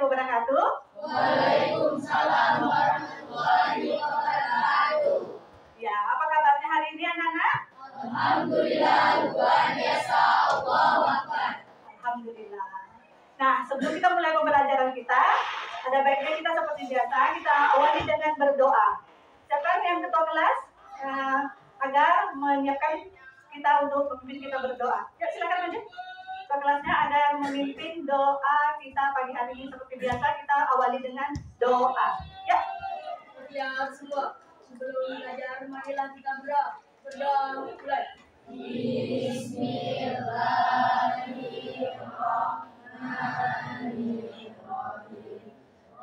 wabarakatuh. Waalaikumsalam warahmatullahi wabarakatuh. Ya, apa kabarnya hari ini anak-anak? Alhamdulillah, luar biasa, Allahu Akbar. Alhamdulillah. Nah, sebelum kita mulai pembelajaran kita, ada baiknya kita seperti biasa, kita awali dengan berdoa. Siapa yang ketua kelas agar menyiapkan kita untuk memimpin kita berdoa? Ya, silakan maju. Ketua kelasnya ada yang memimpin doa kita pagi hari ini seperti biasa, kita awali dengan doa. Ya. Ya semua, sebelum belajar marilah kita berdoa mulai. Bismillahirrahmanirrahim.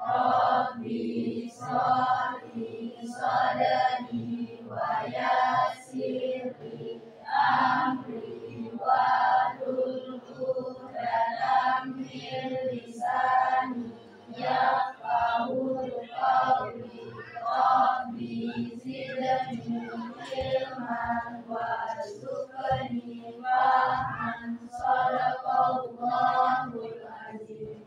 Rabbi sholli sadri wa yassirli amri wahlul 'uqdatam min lisani yafqahul qawli. Rabbi zidni ilman warzuqni fahman. Shadaqallahul azim.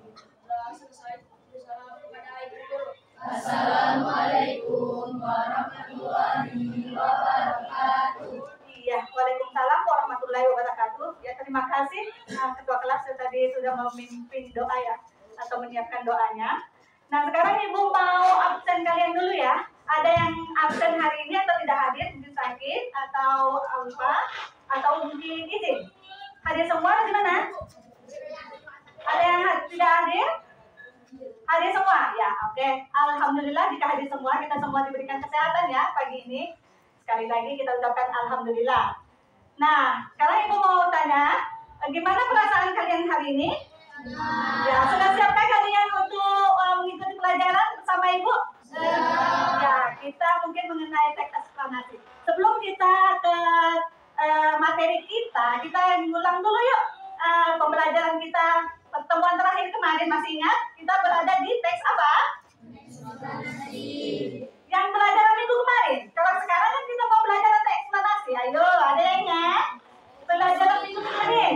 Assalamualaikum warahmatullahi wabarakatuh. Iya, waalaikumsalam warahmatullahi wabarakatuh. Ya, terima kasih ketua kelas yang tadi sudah memimpin doa ya, atau menyiapkan doanya. Nah, sekarang Ibu mau absen kalian dulu ya. Ada yang absen hari ini atau tidak hadir, mungkin sakit atau apa, atau mungkin izin. Hadir semua gimana? Ada yang tidak hadir? Hadir semua? Ya, oke. Alhamdulillah jika hadir semua, kita semua diberikan kesehatan ya pagi ini. Sekali lagi kita ucapkan alhamdulillah. Nah, sekarang Ibu mau tanya, gimana perasaan kalian hari ini? Ya, sudah siapkah kalian untuk mengikuti pelajaran bersama Ibu? Ya, kita mungkin mengenai teks eksplanasi. Sebelum kita ke materi kita ulang dulu yuk pembelajaran kita pertemuan terakhir kemarin, masih ingat? Kita berada di teks apa? Yang pelajaran minggu kemarin. Kalau sekarang kan kita mau belajar teks eksplanasi. Ayo, ada yang ingat? Pelajaran minggu kemarin.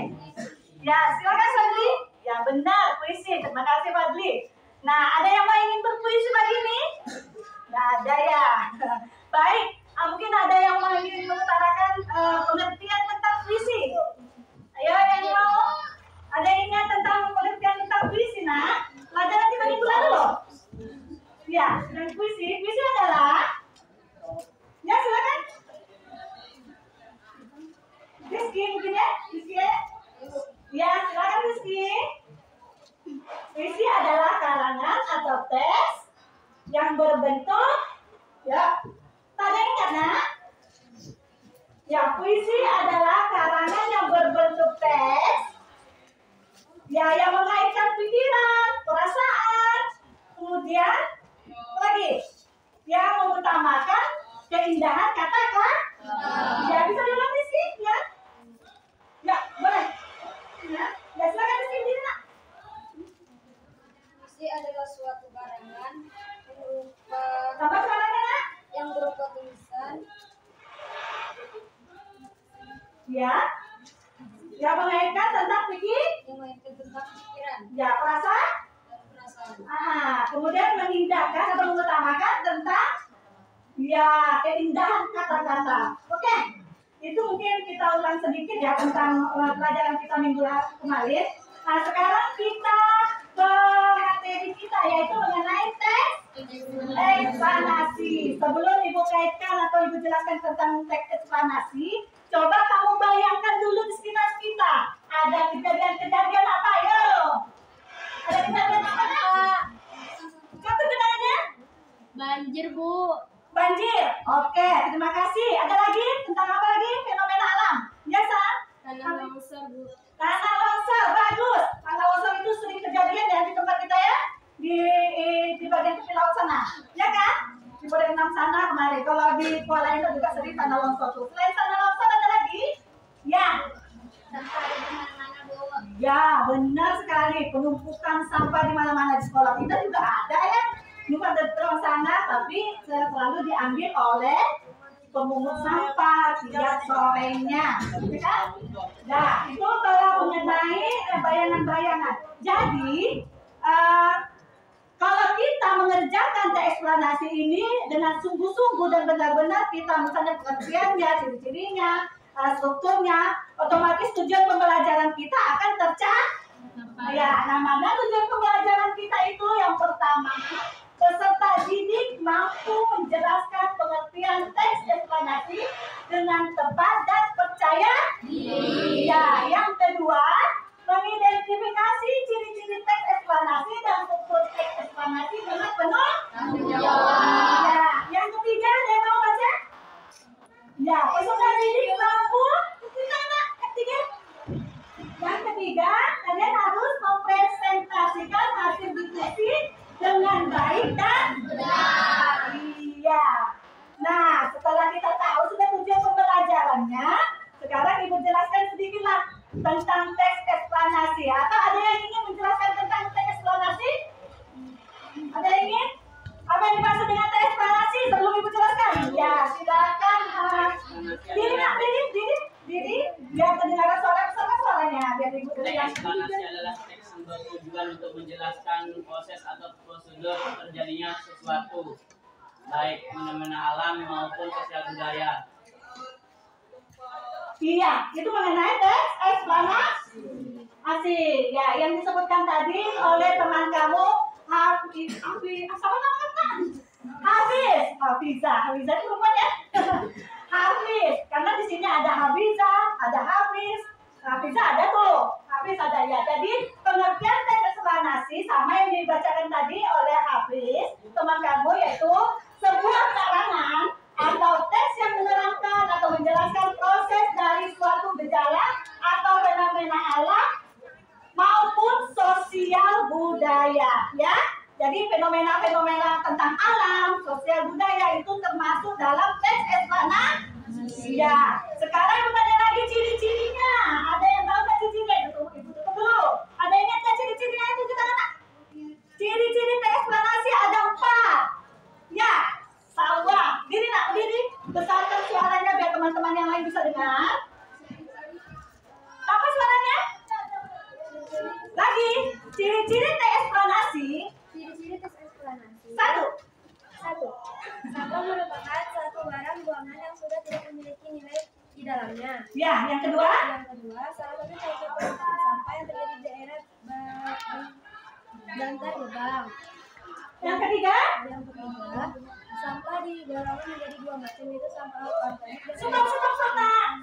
Ya, silakan Fadli. Ya, benar, puisi. Terima kasih Fadli. Nah, ada yang mau ingin berpuisi pagi ini? Nggak ada ya. Baik, mungkin ada yang mau ingin mengutarakan pengertian tentang puisi. Ayo, yang mau? Ada yang ingat tentang pengertian tentang puisi, nak? Pelajaran kita minggu lalu loh. Ya, dan puisi adalah, ya silakan. Rizky mungkin ya, Rizky ya. Ya, silakan Rizky. Puisi adalah karangan atau teks yang berbentuk, ya, tak ada yang ingat nak? Ya, puisi adalah karangan yang berbentuk teks, ya, yang mengaitkan pikiran, perasaan, kemudian lagi yang mengutamakan keindahan kata-kata. Ya, bisa diulang Rizky, ya? Ya, boleh. Ya, silakan Rizky diri nak. Puisi adalah suatu karangan Tambah suaranya nak. yang berupa tulisan Ya, yang mengaitkan tentang yang mengaitkan tentang pikiran ya, perasaan. dan perasaan. Kemudian mengindahkan atau mengutamakan tentang ya keindahan kata-kata. Oke, itu mungkin kita ulang sedikit ya tentang pelajaran kita minggu kemarin. Nah, sekarang kita ke materi kita yaitu mengenai teks eksplanasi. Sebelum Ibu kaitkan atau Ibu jelaskan tentang teks eksplanasi, coba kamu bayangkan dulu di sekitar kita ada kejadian-kejadian apa, yo? Ada kejadian apa nak? Satu kenangannya? Banjir, Bu. Banjir. Oke, terima kasih. Ada lagi tentang apa lagi? Fenomena alam. Ya, Sa? Tanah longsor, Bu. Tanah longsor, bagus. Tanah longsor itu sering kejadian ya di tempat kita ya, di bagian tepi laut sana, ya kan? Di Bodeng 6 sana kemarin. Kalau di Kuala Lumpur juga sering tanah longsor tuh. Selain tanah longsor ada lagi? Ya. Sampah di mana-mana, Bu. Ya, benar sekali. Penumpukan sampah di mana-mana di sekolah kita juga ada ya. Bukan dari sana, tapi selalu diambil oleh pemungut sampah tiap sorenya, gitu kan? Nah, itu kalau mengenai bayangan-bayangan. Jadi eksplanasi ini dengan sungguh-sungguh dan benar-benar kita misalnya pengertiannya, ciri-cirinya, strukturnya, otomatis tujuan pembelajaran kita akan tercapai. Ya, namanya tujuan pembelajaran kita itu yang pertama, peserta didik mampu menjelaskan pengertian teks eksplanasi dengan tepat dan percaya diri. Ya, yang kedua, mengidentifikasi ciri-ciri teks eksplanasi dan struktur teks eksplanasi dengan penuh tanggung jawab. Ya, yang ketiga, ada yang mau baca? Ya, peserta didik mampu. Yang ketiga, kalian harus mempresentasikan hasil diskusi dengan baik dan benar. Iya. Nah, setelah kita tahu sudah tujuan pembelajarannya, sekarang Ibu jelaskan sedikitlah tentang teks eksplanasi. Atau ada yang ingin menjelaskan tentang teks eksplanasi? Ada yang ingin? Apa yang dimaksud dengan teks eksplanasi sebelum Ibu jelaskan? Ya, silakan. Diri, nak, diri, biar terdengar suaranya, biar Ibu Teks eksplanasi adalah teks yang bertujuan untuk menjelaskan proses atau prosedur terjadinya sesuatu, baik fenomena alam maupun sosial budaya. Iya, itu mengenai teks eksplanasi. Ya, yang disebutkan tadi oleh teman kamu Hafiz, Hafiza itu rupanya. Hafiz, karena di sini ada Hafiza, ada Hafiz, Hafiza ada tuh, Hafiz ada ya. Jadi pengertian teks eksplanasi sama yang dibacakan tadi oleh Hafiz, teman kamu, yaitu sebuah karangan atau teks yang menerangkan atau menjelaskan proses dari suatu gejala atau fenomena alam maupun sosial budaya, ya. Jadi fenomena-fenomena tentang alam, sosial budaya itu termasuk dalam teks eksplanasi. Ya. Sekarang bertanya lagi ciri-cirinya. Ada yang tahu nggak ciri-cirinya? Ibu tutup dulu. Ada yang ingat ciri-cirinya itu kita anak? Ciri-ciri teks eksplanasi ada 4. Ya. Sawah. Diri nak, berdiri. Besarkan suaranya biar teman-teman yang lain bisa dengar. Apa suaranya? Lagi. Ciri-ciri teks eksplanasi. Ciri-ciri teks eksplanasi. 1. Sampah merupakan suatu barang buangan yang sudah tidak memiliki nilai di dalamnya. Ya, yang kedua. Salah satu type pembuangan sampah yang terjadi di daerah Bantar Gebang. Yang ketiga. Sampah di golongan menjadi 2 macam, yaitu sampah organik dan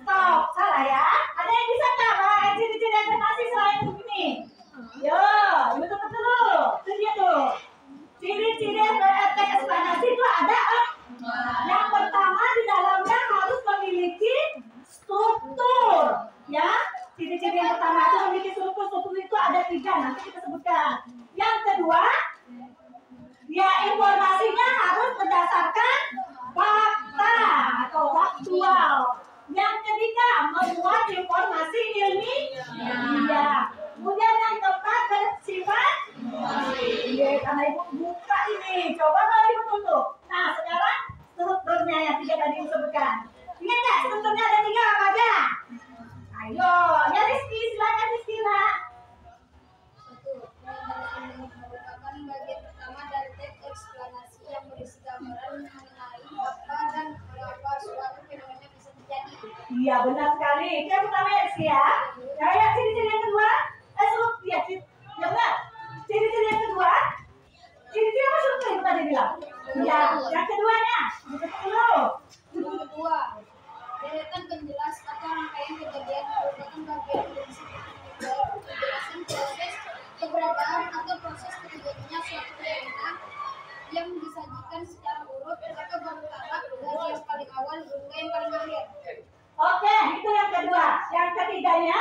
Stop. Salah ya. Ada yang bisa nggak ciri-ciri eksplanasi selain begini? Yo, ibu tutup dulu. Itu dia tuh. Ciri-ciri teks eksplanasi itu ada. Yang pertama, di dalamnya harus memiliki struktur. Ya, ciri-ciri yang pertama itu memiliki struktur. Struktur itu ada 3. Nanti kita sebutkan. Yang kedua, ya informasinya harus berdasarkan fakta atau faktual. Yang ketiga, memuat informasi ilmiah. Kemudian yang keempat, bersifat. Iya, karena Ibu buka ini. Coba kalau Ibu tutup. Nah, sekarang strukturnya yang 3 tadi disebutkan. Ingat nggak strukturnya ada 3 apa aja? Ayo, ya Rizky, silakan Rizky, nak. 1. Merupakan bagian pertama dari teks eksplanasi yang berisi gambaran mengenai apa dan mengapa suatu fenomena bisa terjadi. Iya, benar sekali. Itu yang pertama ya Rizky ya. Ya, ciri-ciri yang kedua. Ya benar. Ciri-ciri yang kedua. Ciri-ciri apa struktur yang tadi bilang? Ya, yang keduanya. Yang kedua, deretan penjelas atau rangkaian kejadian merupakan bagian prinsip penjelasan proses keberadaan atau proses terjadinya suatu fenomena yang disajikan secara urut atau bertahap dari yang paling awal hingga yang paling akhir. Oke, itu yang kedua. Yang ketiganya.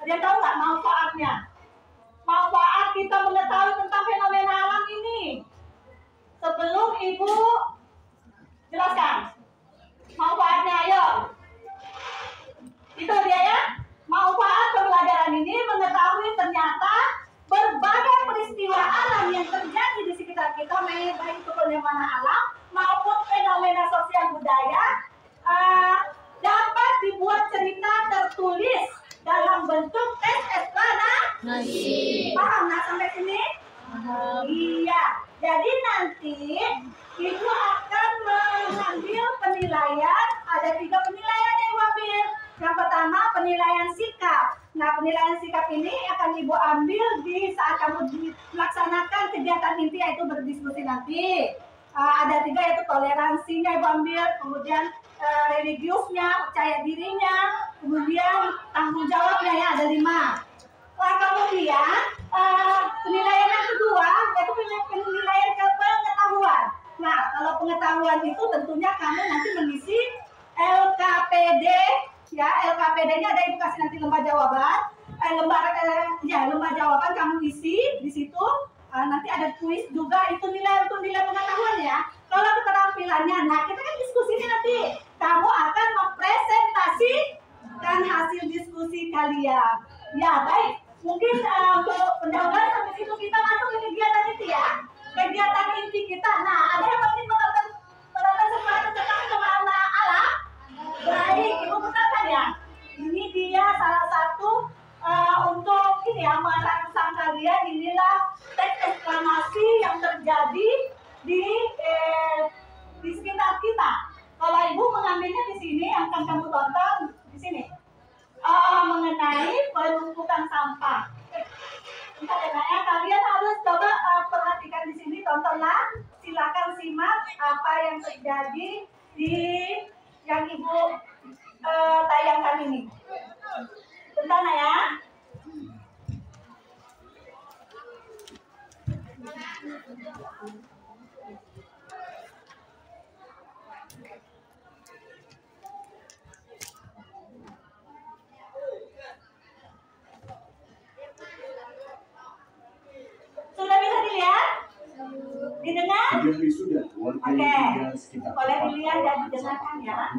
Dia tahu nggak manfaatnya? Manfaat kita mengetahui tentang fenomena alam ini. Sebelum Ibu jelaskan manfaatnya, ayo. Itu dia ya. Manfaat pembelajaran ini mengetahui ternyata berbagai peristiwa alam yang terjadi di sekitar kita, baik itu fenomena alam maupun fenomena sosial budaya, dapat dibuat cerita tertulis dalam bentuk teks eksplanasi. Paham nak sampai sini? Iya. Jadi nanti Ibu akan mengambil penilaian. Ada 3 penilaian yang Ibu ambil. Yang pertama penilaian sikap. Nah, penilaian sikap ini akan Ibu ambil di saat kamu melaksanakan kegiatan inti, yaitu berdiskusi nanti. Ada 3, yaitu toleransinya Ibu ambil, kemudian religiusnya, percaya dirinya, kemudian tanggung jawabnya ya, ada 5. Nah, kemudian penilaian yang kedua yaitu penilaian pengetahuan. Nah, kalau pengetahuan itu tentunya kamu nanti mengisi LKPD ya. LKPD-nya ada edukasi nanti lembar jawaban. Lembar jawaban kamu isi di situ. Nanti ada kuis juga, itu nilai untuk nilai pengetahuan ya. Kalau keterampilannya, nah kita kan diskusi ini nanti. Kamu akan mempresentasikan hasil diskusi kalian. Ya baik, mungkin untuk pendahuluan sampai situ kita masuk ke kegiatan inti ya. Kegiatan inti kita. Nah, ada yang penting menonton sesuatu tentang fenomena alam. Baik, Ibu putarkan ya. Ini dia salah satu untuk ini ya, merangsang kalian. Inilah teks eksklamasi yang terjadi di sekitar kita. Kalau Ibu mengambilnya di sini, yang akan kamu tonton di sini mengenai penumpukan sampah. Bentar ya, kalian harus coba perhatikan di sini, tontonlah. Silakan simak apa yang terjadi di yang Ibu tayangkan ini. Bentar ya. Sudah bisa dilihat? Didengar? Oke. Boleh dilihat dan didengarkan ya.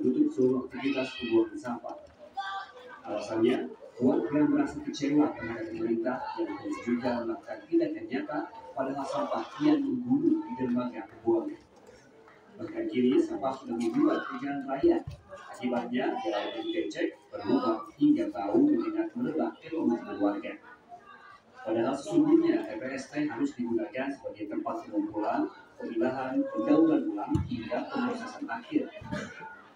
Menutup seluruh aktivitas pembuangan sampah. Alasannya, warga merasa kecewa terhadap pemerintah yang terus juga melakukan tindakan nyata padahal sampah kian menggunung di dermaga pembuangan. Bahkan kini sampah sudah membuat ke jalan raya. Akibatnya, jalan yang becek, berlubang hingga bau menyengat merebak ke pemukiman warga. Padahal sesungguhnya TPST harus digunakan sebagai tempat pengumpulan, pemilahan, pendahuluan ulang hingga pemrosesan akhir.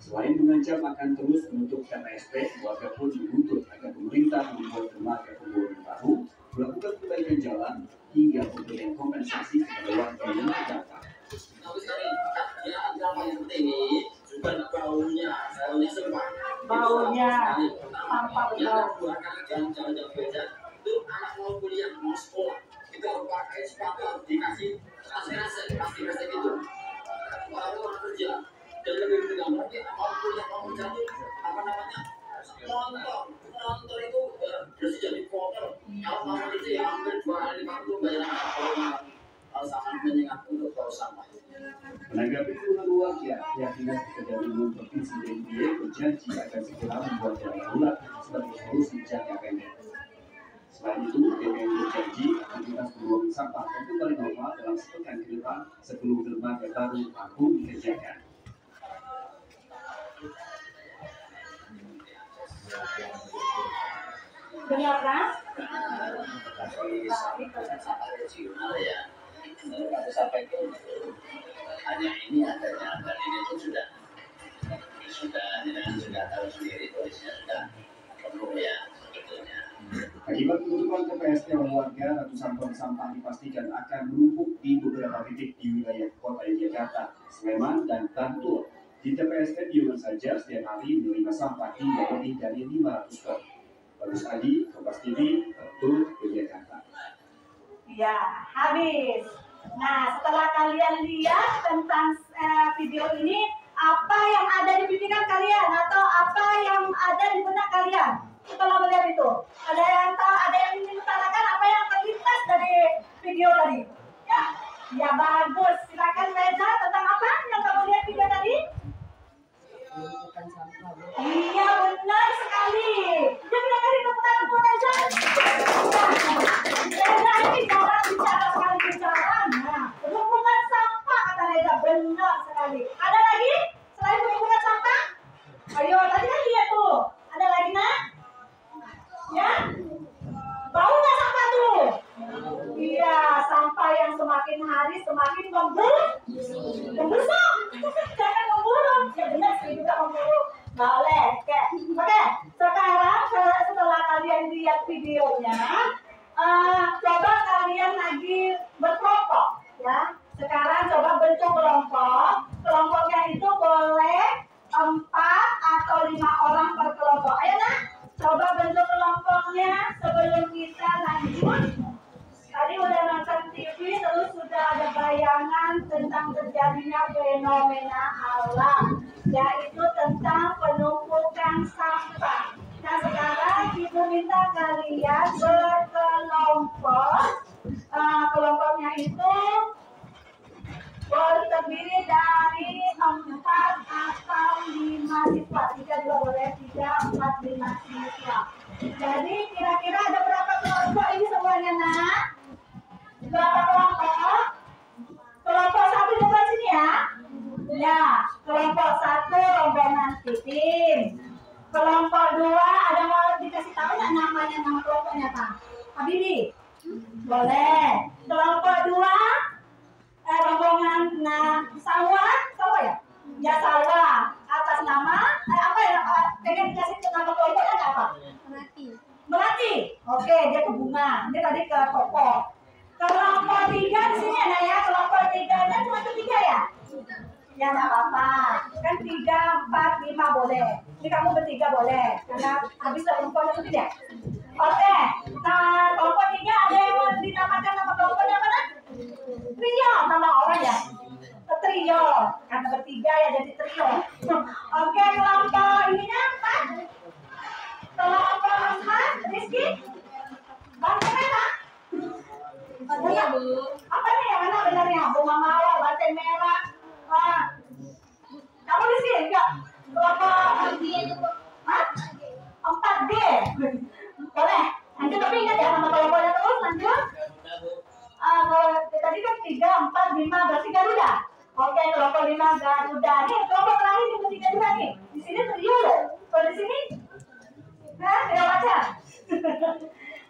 Selain mengancam akan terus menutup TPST, warga pun menuntut agar pemerintah membuat dermaga pembuangan baru, melakukan perbaikan jalan hingga memberikan kompensasi kepada warga yang terdampak. Baunya sampah berbau. Itu anak mau kuliah mau sekolah kita harus pakai sepatu dikasih pasti gitu. Orang kerja dan lebih mudah lagi mau kuliah mau jadi apa namanya nonton itu bersih jadi kotor. Kalau mau itu ya hampir 250 bayar kalau sangat menyengat untuk bau sampah. Menanggapi keluhan warga, pihak dinas pekerjaan umum provinsi DIY berjanji akan segera membuat jalan darurat sebagai solusi jangka pendek. Selain itu, DPR berjanji aktivitas pembuangan sampah akan kembali normal dalam sepekan ke depan sebelum dermaga baru rampung dikerjakan. Dengar kan? Sampai ke hanya ini adanya dan ini pun sudah tahu sendiri polisinya sudah penuh ya sebetulnya. Akibat penutupan TPST oleh warga, ratusan ton sampah dipastikan akan menumpuk di beberapa titik di wilayah kota Jakarta, Sleman, dan Bantul. Di TPST Piungan saja setiap hari menerima sampah hingga lebih dari 500 ton. Bagus Adi, Kompas TV, Bantul, Jakarta. Ya, habis. Nah, setelah kalian lihat tentang video ini, Apa yang ada di pikiran kalian atau apa yang ada di benak kalian setelah melihat itu? Ada yang tahu, ada yang ingin mengatakan apa yang terlintas dari video tadi? Ya, ya bagus. Silakan Reza, tentang apa yang kamu lihat video tadi? Iya, benar sekali. Jadi dari tepuk tangan buat Reza. Reza ini jarang bicara sekali bicara. Nah, penumpukan sampah kata Reza, benar sekali. Ada lagi selain penumpukan sampah? Ayo, tadi kan lihat tuh. Ada lagi nak? Ya? Bau nggak sampah tuh? Iya, sampah yang semakin hari semakin membusuk. Jangan memburuk. Ya benar sih juga memburuk. Boleh. Oke. Sekarang setelah kalian lihat videonya, coba kalian lagi berkelompok, ya. Sekarang coba bentuk kelompok. Kelompoknya itu boleh 4 atau 5 orang per kelompok. Ayo nak, coba bentuk kelompoknya sebelum kita lanjut. Tadi udah nonton TV, terus sudah ada bayangan tentang terjadinya fenomena alam, yaitu tentang penumpukan sampah. Nah sekarang Ibu minta kalian berkelompok. Kelompoknya itu terdiri dari 4 atau 5 siswa. 3 juga boleh, 3, 4, 5 siswa. Jadi kira-kira ada berapa kelompok ini semuanya nak? Berapa kelompok? Kelompok 1 coba sini ya. Ya, kelompok 1 rombongan Titin. Kelompok 2 ada mau dikasih tahu nggak namanya, nama kelompoknya Pak? Habibi? Boleh. Kelompok 2 rombongan sawah ya? Ya sawah. Atas nama apa ya? Pengen dikasih nama kelompoknya apa? Melati. Oke, dia ke bunga. Dia tadi ke pokok. Kelompok 3 di sini ada ya. Kelompok 3 kan cuma 3 ya? Ya nggak apa-apa. Kan 3, 4, 5 boleh. Ini kamu bertiga boleh. Karena habis kelompoknya itu tidak. Oke. Nah, kelompok 3 ada yang mau dinamakan nama kelompoknya apa nak? Trio, nama orang ya. Trio. Karena bertiga ya jadi trio. Oke, kelompok ininya 4. Kelompok 4, Rizky. Banteng merah. Bunga, apa nih yang mana benarnya? Bunga mawar, banteng merah. Kamu di sini enggak? Kelompok 4D. Boleh. Lanjut tapi ingat ya nama kelompoknya terus lanjut. Kalau tadi kan 3, 4, 5 berarti Garuda. Oke, kelompok 5 Garuda. Nih kelompok terakhir di 3 juga nih. Di sini trio loh. Kalau di sini, tidak baca.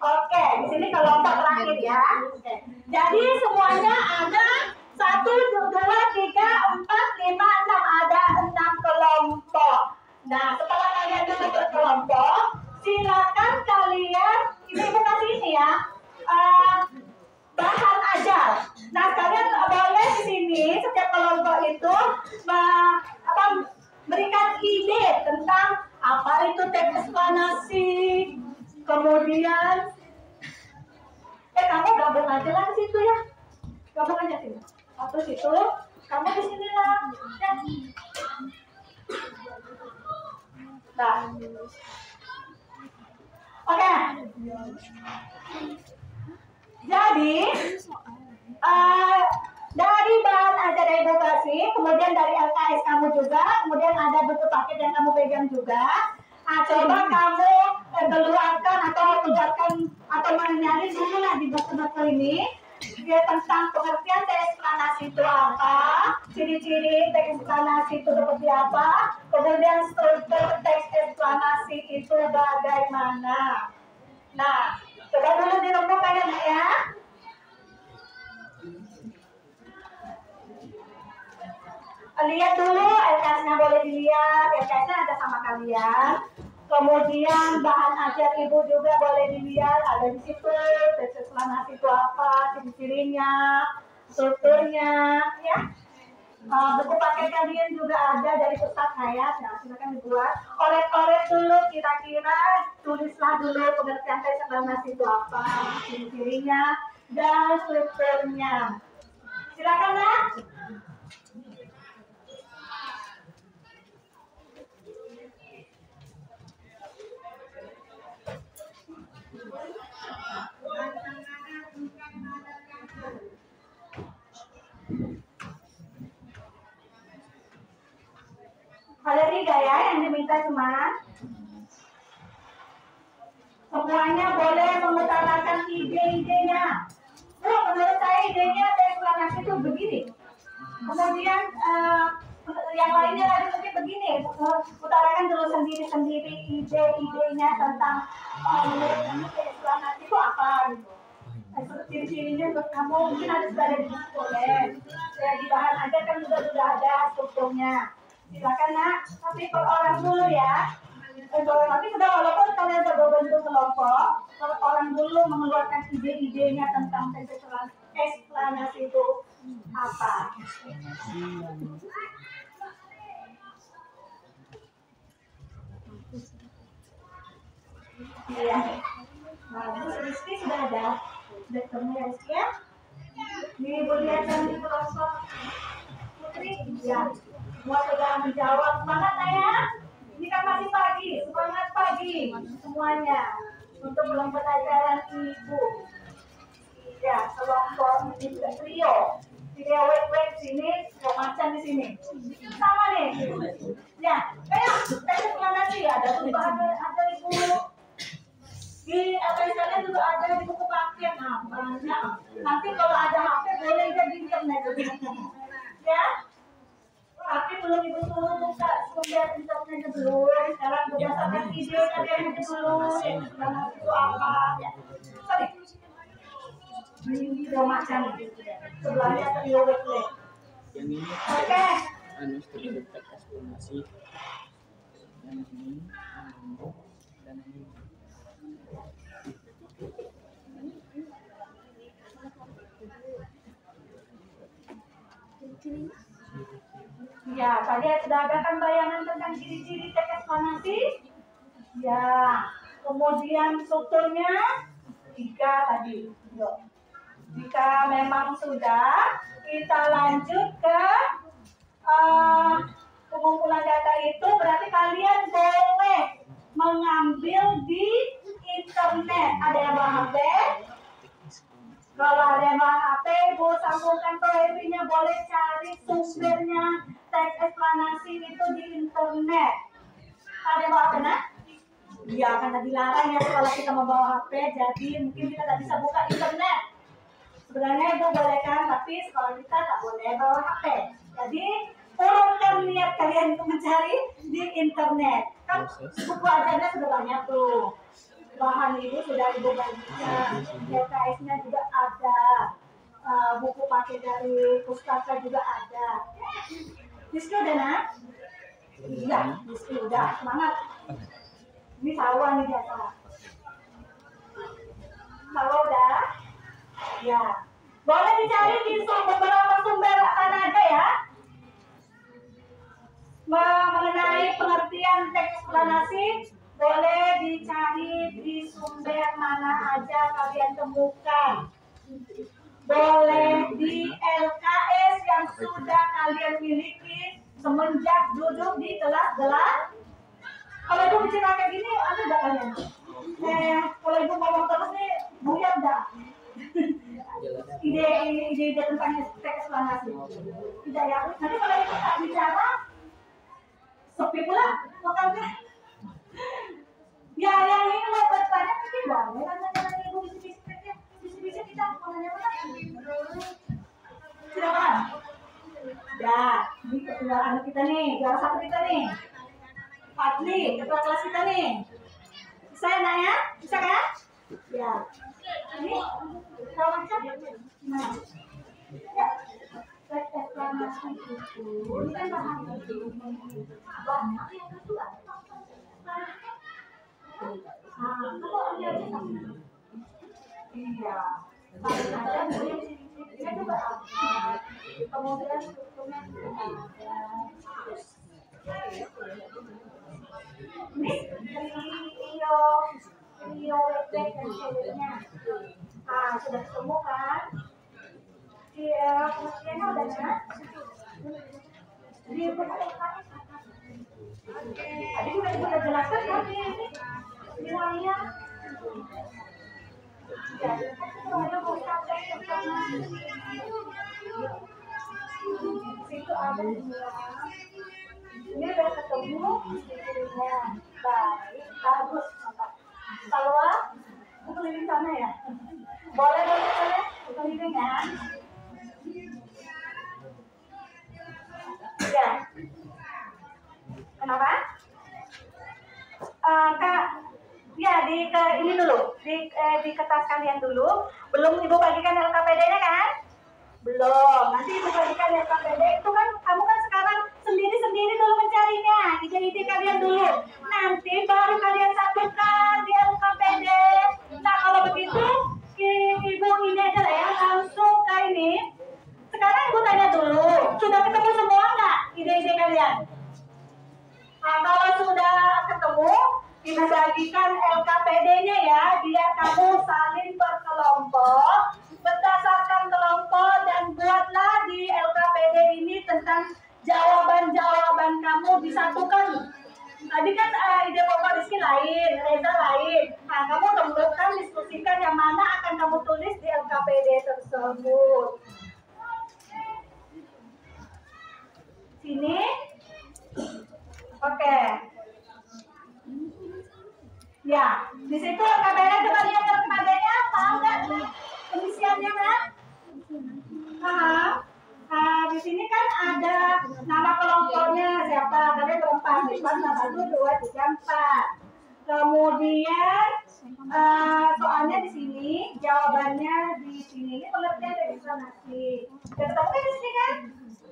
Oke, di sini kelompok terakhir ya. Oke. Jadi semuanya ada 1, 2, 3, 4, 5, 6. Ada 6 kelompok. Nah, setelah kalian berkelompok, silakan kalian ini kasih ini ya. Bahan ajar. Nah, kalian boleh di sini setiap kelompok itu berikan ide tentang apa itu teks eksplanasi. Kemudian kamu gabung aja lah ke situ ya. Gabung aja sini. Atau situ, kamu di sini lah. Ya. Nah. Oke. Jadi dari bahan ajar edukasi, kemudian dari LKS kamu juga, kemudian ada buku paket yang kamu pegang juga. Coba kamu keluarkan atau keluarkan atau menyari dulu lah di buku-buku ini dia tentang pengertian teks eksplanasi itu apa, ciri-ciri teks eksplanasi itu seperti apa, kemudian struktur teks eksplanasi itu bagaimana. Nah, coba dulu dirembukan ya. Lihat dulu LKS-nya, boleh dilihat, LKS-nya ada sama kalian. Kemudian bahan ajar ibu juga boleh dilihat, ada di situ teks eksplanasi itu apa, ciri-cirinya, strukturnya, ya. Buku paket kalian juga ada dari Ustaz Hayat, nah silakan dibuat. Oret-oret dulu kira-kira, tulislah dulu pengertian teks eksplanasi itu apa, ciri-cirinya, dan strukturnya. Silakan nak. mulia ya yang diminta cuma. Semuanya boleh mengutarakan ide-idenya. Menurut saya idenya deklarasi itu begini. Kemudian yang lainnya lagi mungkin begini. Utarakan dulu sendiri-sendiri ide-idenya tentang deklarasi itu apa gitu. Ciri-cirinya buat kamu mungkin sudah ada di buku boleh. Ya di bahan aja kan sudah ada strukturnya. Silakan nak. Tapi per orang dulu ya. Nanti sudah walaupun kalian sudah berbentuk kelompok, per orang dulu mengeluarkan ide-idenya tentang eksplanasi itu apa. Iya. Nah, terus Rizky sudah ada. Dokternya Rizky ya. Nih, Bu lihat yang di pelosok Putri. Ya. Semua sudah menjawab. Semangat ya. Ini kan masih pagi. Semangat pagi semuanya. Untuk pembelajaran Ibu. Ya, kelompok ini juga trio. Trio wek sini, trio macan di sini. Sama nih. Ya, kayak eksplanasi ada tuh ada Ibu. Di kalian juga ada di buku paket, nah banyak. Nanti kalau ada HP boleh jadi internet, ya. Tapi belum Ibu suruh buka sumber internetnya dulu. Sekarang berdasarkan ide kalian dulu. Itu apa? Ya. Sorry. Ini udah macam sebelahnya trio wek. Yang ini Oke. anu struktur eksplanasi. Yang ini dan ini. Ya, tadi sudah ada kan bayangan tentang ciri-ciri teks eksplanasi? Ya, kemudian strukturnya 3 tadi. Yuk. Jika memang sudah, kita lanjut ke pengumpulan data itu, berarti kalian boleh mengambil di internet. Ada yang bawa HP? Kalau ada yang bawa HP, Bu sambungkan ke wifi-nya, boleh cari sumbernya teks eksplanasi itu di internet. Ada yang bawa HP, nak? Iya, karena dilarang ya kalau kita membawa HP, jadi mungkin kita tidak bisa buka internet. Sebenarnya Ibu boleh kan, tapi sekolah kita tak boleh bawa HP. Jadi urungkan niat kalian untuk mencari di internet. Kan buku ajarnya sudah banyak tuh. Bahan Ibu sudah Ibu bagikan, DKS-nya juga ada, buku pakai dari pustaka juga ada. Rizky udah nak? Iya, Rizky udah, semangat. Ini sawah nih biasa. Kalau udah, ya boleh dicari di beberapa sumber sana aja ya. Mengenai pengertian teks eksplanasi, boleh dicari di sumber mana aja kalian temukan. Boleh di LKS yang sudah kalian miliki semenjak duduk di kelas. Kalau Ibu bicara kayak gini, ada enggak kalian? Kalau Ibu ngomong terus nih, buyar enggak? Ide tentang teks eksplanasi. Tidak ya. Nanti kalau Ibu tak bicara, sepi pula makannya. Ya, yang ini mau bertanya mungkin boleh nanya Ibu bisik-bisik kita mau nanya apa? Silakan. Ya, ini ketua anak kita nih, juara 1 kita nih. Fadli, ketua kelas kita nih. Bisa ya nak ya? Bisa kan? Ya. Ini kawan saya. Nah. Ya. Teks eksplanasi itu, ini kan bahan itu. Banyak yang kedua. Iya. Ada dia juga ada. Kemudian strukturnya juga ada. Ini trio webback dan ceweknya. Sudah ketemu kan? Pengertiannya udah kan? Jadi tadi udah jelaskan kan di wayang. Jadi ada pusat situ ada 2. Ini udah ketemu ketemu istrinya. Baik, bagus. Salwa, keliling sana ya? Boleh dong saya keliling ya? Ya. Kenapa? Kak, ya ini dulu, di kertas kalian dulu. Belum Ibu bagikan LKPD-nya kan? Belum. Nanti Ibu bagikan LKPD itu kan kamu kan sekarang sendiri-sendiri dulu mencarinya. Ide-ide kalian dulu. Nanti baru kalian satukan di LKPD. Nah kalau begitu Ibu ini aja lah ya, langsung ke ini. Sekarang Ibu tanya dulu, sudah ketemu semua nggak ide-ide kalian? Nah, kalau sudah ketemu, Ibu bagikan LKPD-nya ya, biar kamu saling berkelompok, berdasarkan kelompok dan buatlah di LKPD ini tentang jawaban-jawaban kamu disatukan. Tadi kan ide Bapak Rizky lain, Reza lain. Nah, kamu tentukan, diskusikan yang mana akan kamu tulis di LKPD tersebut. Sini. Oke. Ya, di situ LKPD coba lihat LKPD-nya, tahu nggak pengisiannya nggak? Di sini kan ada nama kelompoknya siapa? Tadi berempat, 1, 2, 3, 4. Kemudian soalnya di sini, jawabannya di sini. Ini pengertian dari eksplanasi. Udah ketemu kan di sini kan?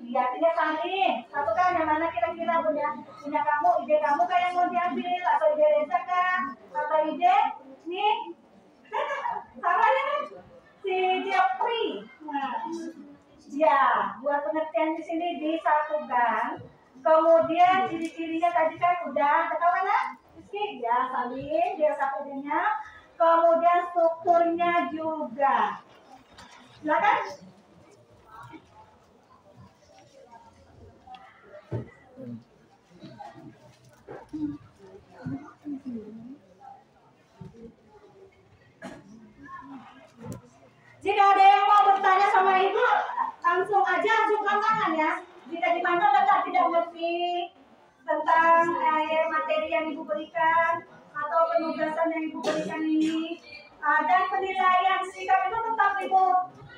Iya, tidak saling. Satu kan yang mana kira-kira punya kamu, ide kamu kan yang mau diambil, atau ide Reza kan, atau ide nih, sama ya kan? Si Jeffrey. Nah, ya, buat pengertian di sini disatukan. Kemudian ciri-cirinya tadi kan udah ketahuan kan? Ya, salin dia LKPD-nya. Kemudian strukturnya juga. Silakan. Jika ada yang mau bertanya sama Ibu, langsung aja ajukan tangan ya. Jika di mana Bapak tidak mengerti tentang materi yang Ibu berikan atau penugasan yang Ibu berikan ini, dan penilaian sikap itu tetap Ibu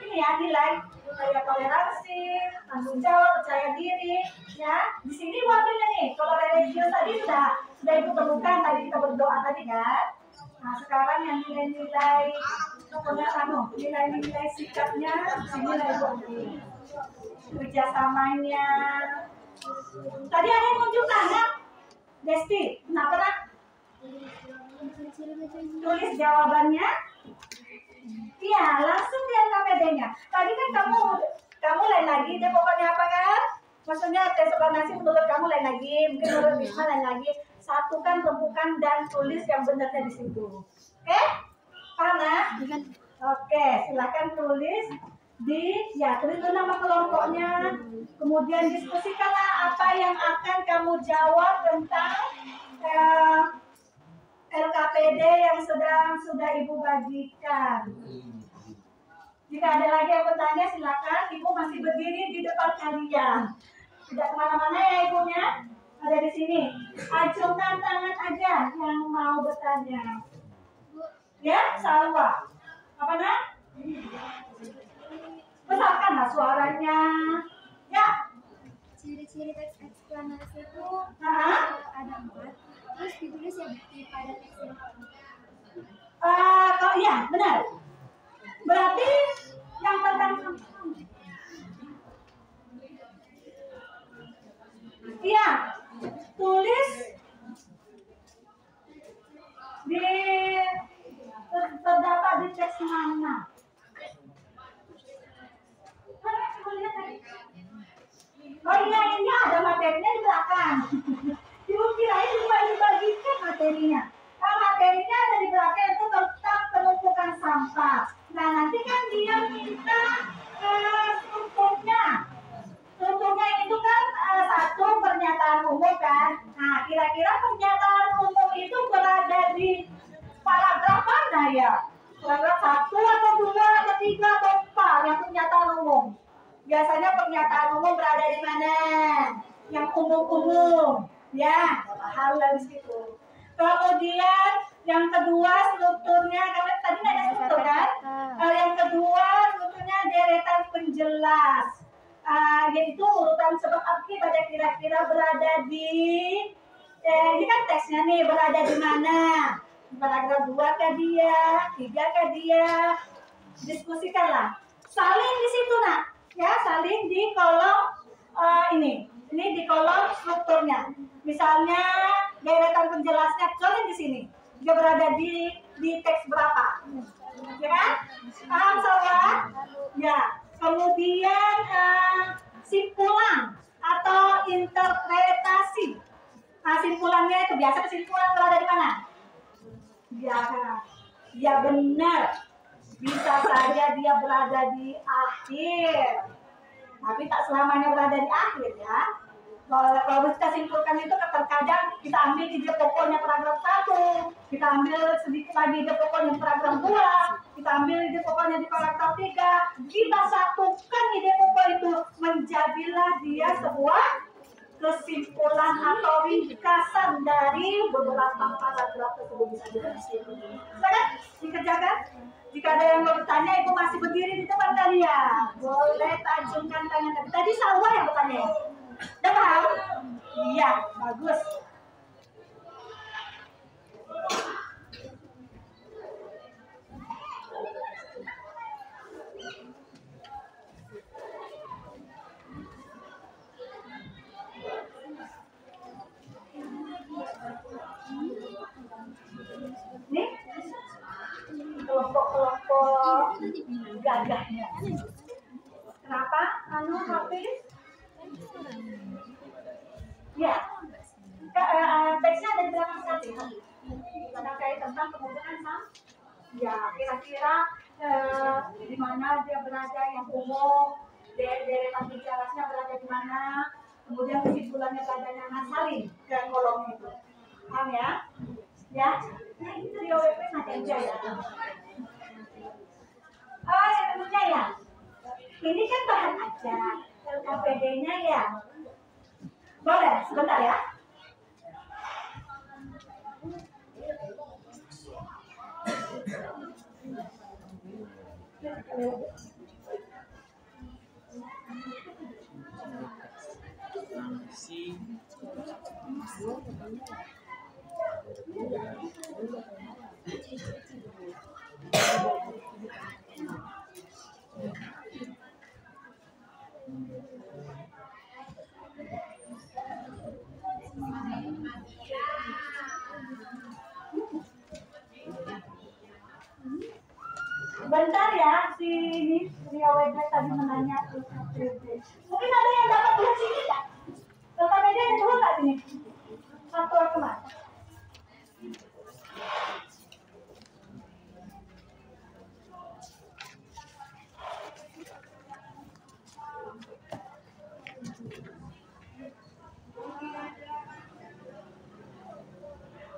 ini ya, nilai kayak toleransi, tanggung jawab, percaya diri, ya. Di sini Ibu ambilnya nih. Kalau religius tadi sudah Ibu temukan tadi kita berdoa tadi kan. Nah sekarang yang nilai-nilai nilai-nilai sikapnya sini Ibu ambil. Kerjasamanya. Tadi ada yang menunjukkan ya, Desti. Kenapa nak? Tulis jawabannya. Iya, langsung di LKPD-nya. Tadi kan kamu lain lagi, dia pokoknya apa kan? Maksudnya tes eksplanasi menurut kamu lain lagi, mungkin menurut Bisma lain lagi. Satukan, temukan, dan tulis yang benarnya di situ. Oke? Paham ya? Oke, silakan tulis tulis dulu nama kelompoknya. Kemudian diskusikanlah apa yang akan kamu jawab tentang LKPD yang sudah Ibu bagikan. Jika ada lagi yang bertanya silakan, Ibu masih berdiri di depan kalian. Tidak kemana-mana ya Ibunya, ada di sini. Acungkan tangan aja yang mau bertanya. Ya, Salwa. Apa nak? Besarkanlah suaranya. Ya. Ciri-ciri teks eksplanasi itu ada 4. Terus ditulis ya pada teks itu. Kalau iya, benar. Berarti yang tentang iya, tulis di terdapat di teks mana? Oh iya, ini ada materinya di belakang. Ibu kirain cuma dibagikan materinya. Kalau materinya ada di belakang itu tentang penumpukan sampah. Nah nanti kan dia minta strukturnya. Strukturnya itu kan satu pernyataan umum kan. Nah kira-kira pernyataan umum itu berada di paragraf mana ya? Paragraf 1 atau 2 atau 3 atau 4 yang pernyataan umum. Biasanya pernyataan umum berada di mana? Yang umum-umum. Ya, paham dari situ. Kemudian yang kedua strukturnya, kalian tadi nggak ada struktur kan? Yang kedua strukturnya deretan penjelas, yaitu urutan sebab akibat yang kira-kira berada di, ini kan teksnya nih, berada di mana? Paragraf 2 kah dia, 3 kah dia? Diskusikanlah. Salin di situ nak, ya salin di kolom ini di kolom strukturnya. Misalnya deretan penjelasnya salin di sini. Dia berada di teks berapa? Ya kan? Paham sobat? Ya. Kemudian simpulan atau interpretasi. Nah, simpulannya itu biasa kesimpulan berada di mana? Ya benar. Bisa saja dia berada di akhir, tapi tak selamanya berada di akhir ya. Kalau kita simpulkan itu terkadang kita ambil ide pokoknya paragraf 1, kita ambil sedikit lagi ide pokoknya paragraf 2, kita ambil ide pokoknya di paragraf 3, kita satukan ide pokok itu menjadilah dia sebuah kesimpulan atau ringkasan dari beberapa paragraf tersebut. Bisa dikerjakan? Jika ada yang mau bertanya, ibu masih berdiri di depan kalian. Boleh tajamkan tangan. Tadi Salwa yang bertanya. Udah paham? Iya, bagus. Nih, kelompok-kelompok gagahnya. Kenapa? Hafiz? Ya, teksnya ada di belakang sekali. Terkait tentang kemudahan ham. Ya, kira-kira di mana dia berada yang umum, deretan penjelasnya berada di mana, kemudian kesimpulannya berada di mana, salin ke kolom itu. Paham ya? Ya, nah itu di OWP macam jaya. Oh, yang tentunya ya. Ini kan bahan aja, LKPD-nya ya. Boleh, sebentar ya. Bentar ya, si Ria WD tadi menanya ke KPD. Mungkin ada yang dapat lihat sini nggak? KPD ada dulu nggak sini? Satu kemana?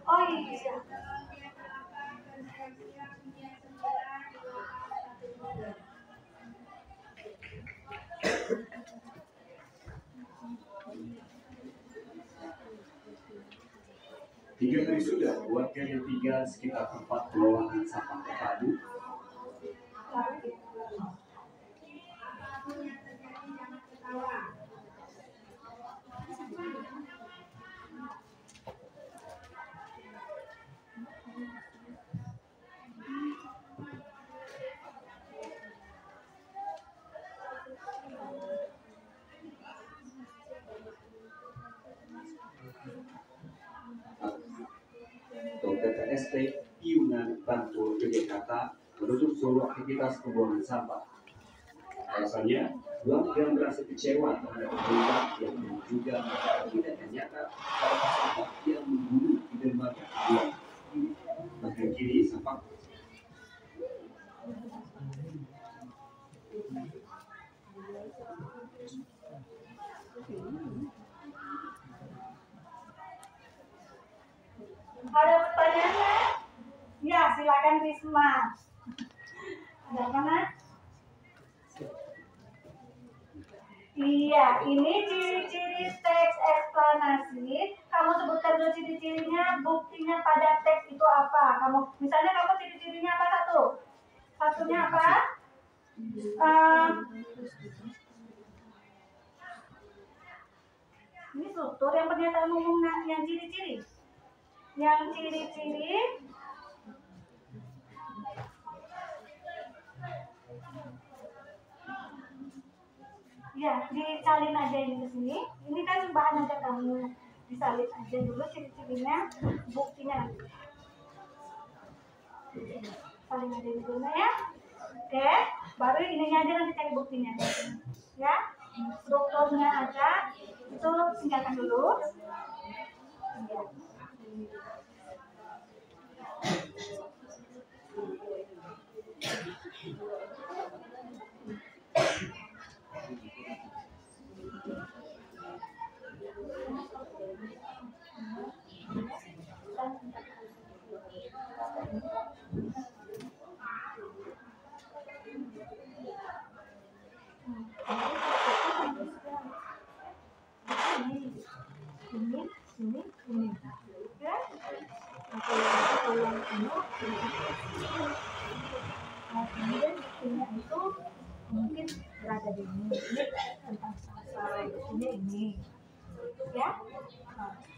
Oh iya. Hingga hari sudah warga yang tinggal sekitar tempat pengolahan sampah terpadu atau PTSP Piungan Bantul Yogyakarta menutup seluruh aktivitas pembuangan sampah. Alasannya, warga merasa kecewa terhadap pemerintah yang juga tindakan nyata pada sampah yang membunuh di dermaga buang. Bahkan kini sampah Ada pertanyaannya? Ya, silakan Risma. Ada mana? Iya, ini ciri-ciri teks eksplanasi. kamu sebutkan dulu ciri-cirinya, buktinya pada teks itu apa. Misalnya kamu ciri-cirinya apa satu? Satunya apa? Ini struktur yang pernyataan umum yang ciri-ciri. Yang ciri-ciri ya, disalin aja ini ke sini. Ini kan bahan aja kamu. Disalin aja dulu ciri-cirinya, buktinya nanti. Salin aja dulu ya. Oke, baru ininya aja nanti cari buktinya. Ya, strukturnya aja itu singkatkan dulu. Ini. Ya. Kemudian buktinya itu mungkin berada di ini tentang ini ya.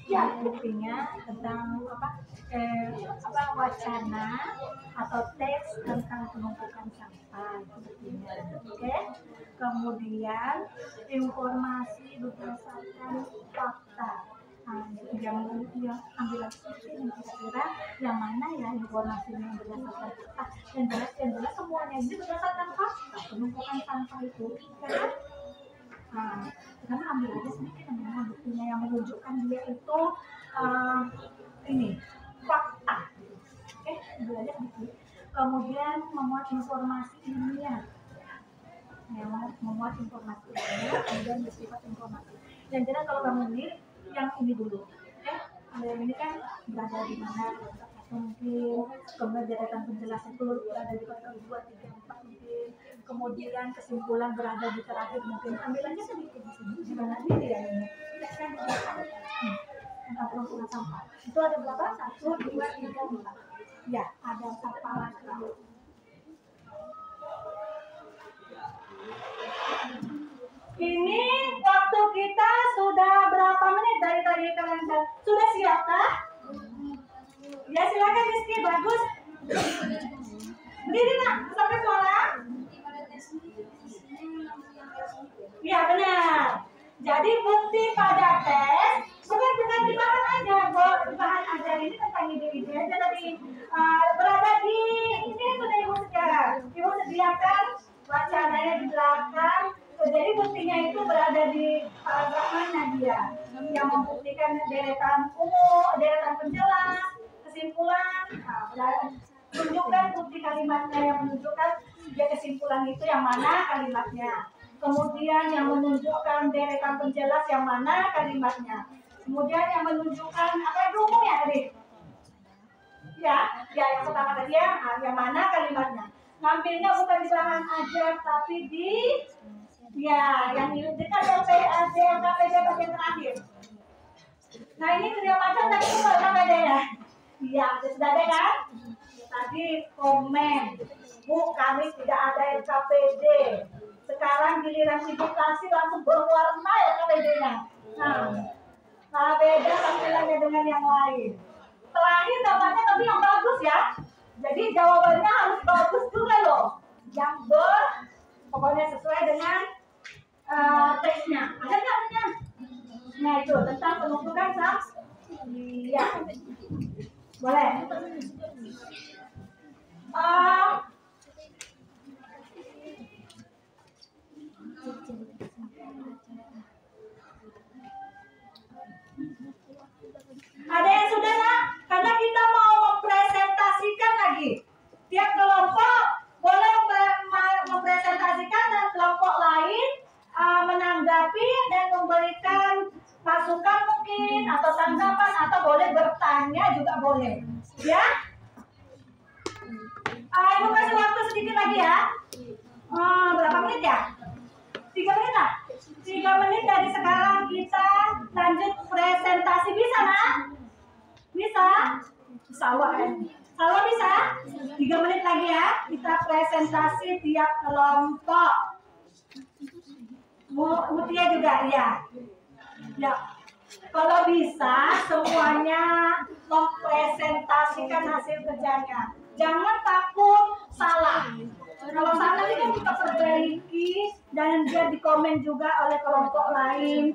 Ya, buktinya tentang wacana atau teks tentang penumpukan sampah buktinya. Oke. Kemudian informasi berdasarkan fakta. Yang ambil yang kira-kira yang mana ya informasinya yang berdasarkan fakta, yang jelas semuanya ini berdasarkan fakta penumpukan sampah itu kan. Karena ambil aja sedikit yang buktinya yang menunjukkan dia itu ini fakta. Oke, ambil aja sedikit. Kemudian memuat informasi ilmiah. Memuat informasi ilmiah, kemudian bersifat informasi. Yang jelas kalau kamu lihat yang ini dulu, yang ini kan berada di mana mungkin, kemudian deretan penjelasan itu berada di pasal 2, 3, 4 mungkin, kemudian kesimpulan berada di terakhir mungkin, ambilannya sedikit di sini, di mana ini ya ini, teksnya di belakang, tentang penumpukan sampah, itu ada berapa? 1, 2, 3, 4, ya ada sampah lagi. Ini waktu kita sudah berapa menit dari tadi kalian sudah siap kah? Ya silakan Rizky, bagus. Berdiri nak, sampai suara. Iya benar. Jadi bukti pada tes bukan di bahan aja, bahan ajar ini tentang ide-ide aja tadi berada di ini sudah ibu sejarah. Ibu sediakan wacananya di belakang. Jadi buktinya itu berada di paragraf mana dia yang membuktikan deretan umum, deretan penjelas, kesimpulan. Tunjukkan bukti kalimatnya yang menunjukkan dia kesimpulan itu yang mana kalimatnya. Kemudian yang menunjukkan deretan penjelas yang mana kalimatnya. Kemudian yang menunjukkan apa yang umum ya tadi? Ya yang pertama tadi ya, yang mana kalimatnya. Ngambilnya bukan di bahan ajar tapi di yang dekat LPAD, LKPD bagian terakhir. Nah ini kerja macam tadi itu LKPD ya? Iya, sudah ada kan? Tadi komen, Bu kami tidak ada LKPD. Sekarang giliran edukasi langsung berwarna LKPD-nya. Nah beda tampilannya dengan yang lain. Terakhir gambarnya tapi yang bagus ya. Jadi jawabannya harus bagus juga loh. Yang pokoknya sesuai dengan teksnya. Ada nggak punya? Nah itu tentang penumpukan sampah. Iya. Boleh. Ada yang sudah nak? Karena kita mau mempresentasikan lagi. Tiap kelompok boleh mempresentasikan dan kelompok lain menanggapi dan memberikan masukan mungkin atau tanggapan atau boleh bertanya juga boleh. Ya? Ibu kasih waktu sedikit lagi ya. Berapa menit ya? 3 menit lah? 3 menit dari sekarang kita lanjut presentasi. Bisa, nak? Bisa? Salwa bisa? 3 menit lagi ya. Kita presentasi tiap kelompok. Mutia juga, ya. Ya. Kalau bisa semuanya mempresentasikan hasil kerjanya. Jangan takut salah. Kalau salah itu kan kita perbaiki dan dia dikomen juga oleh kelompok lain.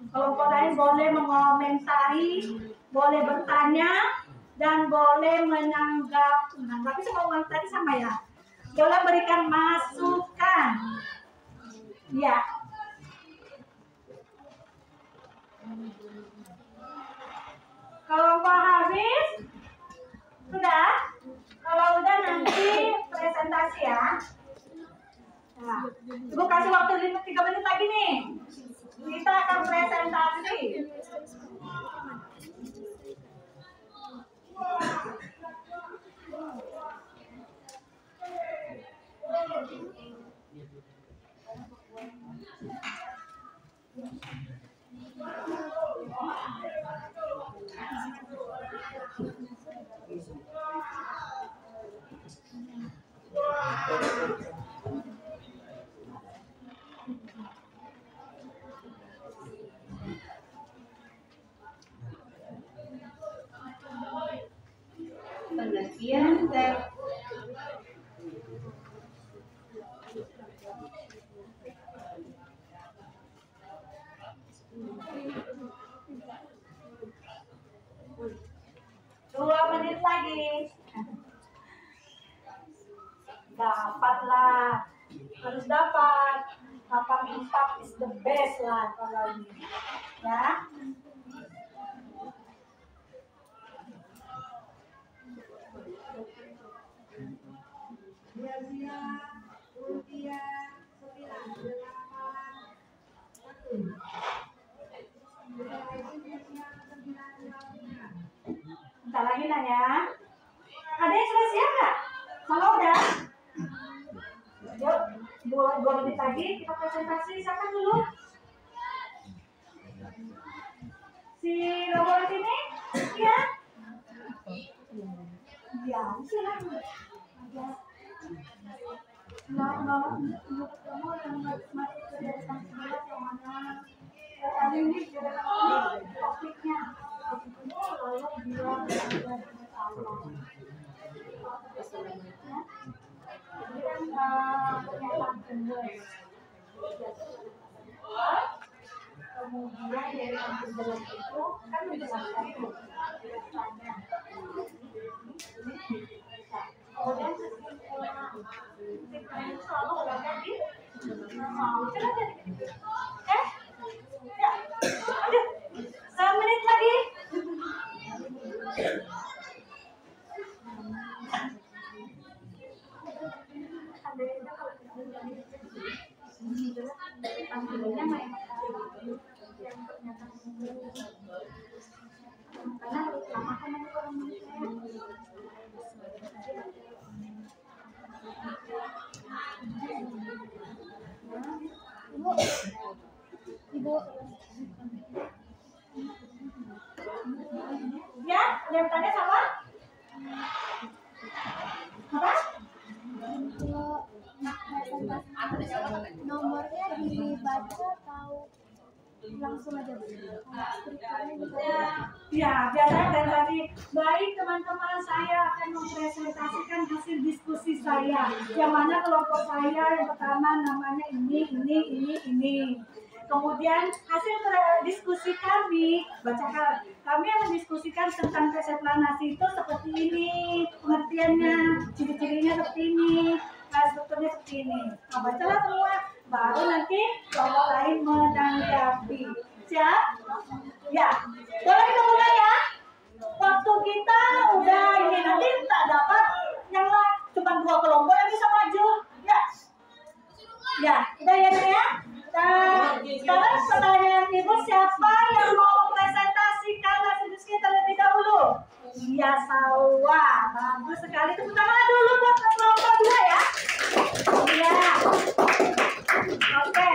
Kelompok lain boleh mengomentari, boleh bertanya, dan boleh menanggapi semua tadi sama ya. Boleh berikan masukan. Ya. Kelompok habis? Sudah? Kalau udah nanti presentasi ya. Nah, Ibu kasih waktu 3 menit lagi nih. Kita akan presentasi. Pengertian teks. Dua menit lagi. Dapatlah. Harus dapat. 84 is the best lah kalau ini. Ya. Bentar lagi nanya. Ada yang sudah siap nggak? Kalau udah, yuk 2 menit lagi kita presentasi. Siapa dulu? Si robot ini? Iya? Ya, silakan. Kamu yang masuk ke depan sebelah yang mana? Hari ini topiknya. Lalu dia kemudian dari penjelasan itu kan menjelaskan itu tanya. Kemudian kesimpulan selalu berada di coba deh. Ya, aduh, 1 menit lagi. Ibu. Ya, ada yang tanya sama? Apa? Nomornya dibaca atau langsung aja? Ya, biasanya dari tadi. Baik teman-teman, saya akan mempresentasikan hasil diskusi saya. Yang mana kelompok saya yang pertama namanya ini. Kemudian hasil diskusi kami, bacakan. Kami akan mendiskusikan tentang presentasi itu seperti ini, pengertiannya, ciri-cirinya seperti ini, strukturnya seperti ini. Nah, bacalah semua, baru nanti kelompok lain menanggapi. Siap? Ya, boleh kita mulai ya. Waktu kita udah ini, nanti tak dapat yang lah, cuma 2 kelompok yang bisa maju. Ya, ya, udah ya. Nah, sekarang pertanyaan ibu, siapa yang mau presentasikan hasil diskusi terlebih dahulu? Iya, Salwa. Bagus sekali. Tepuk tangan dulu buat kelompok 2 ya. Iya. Oke.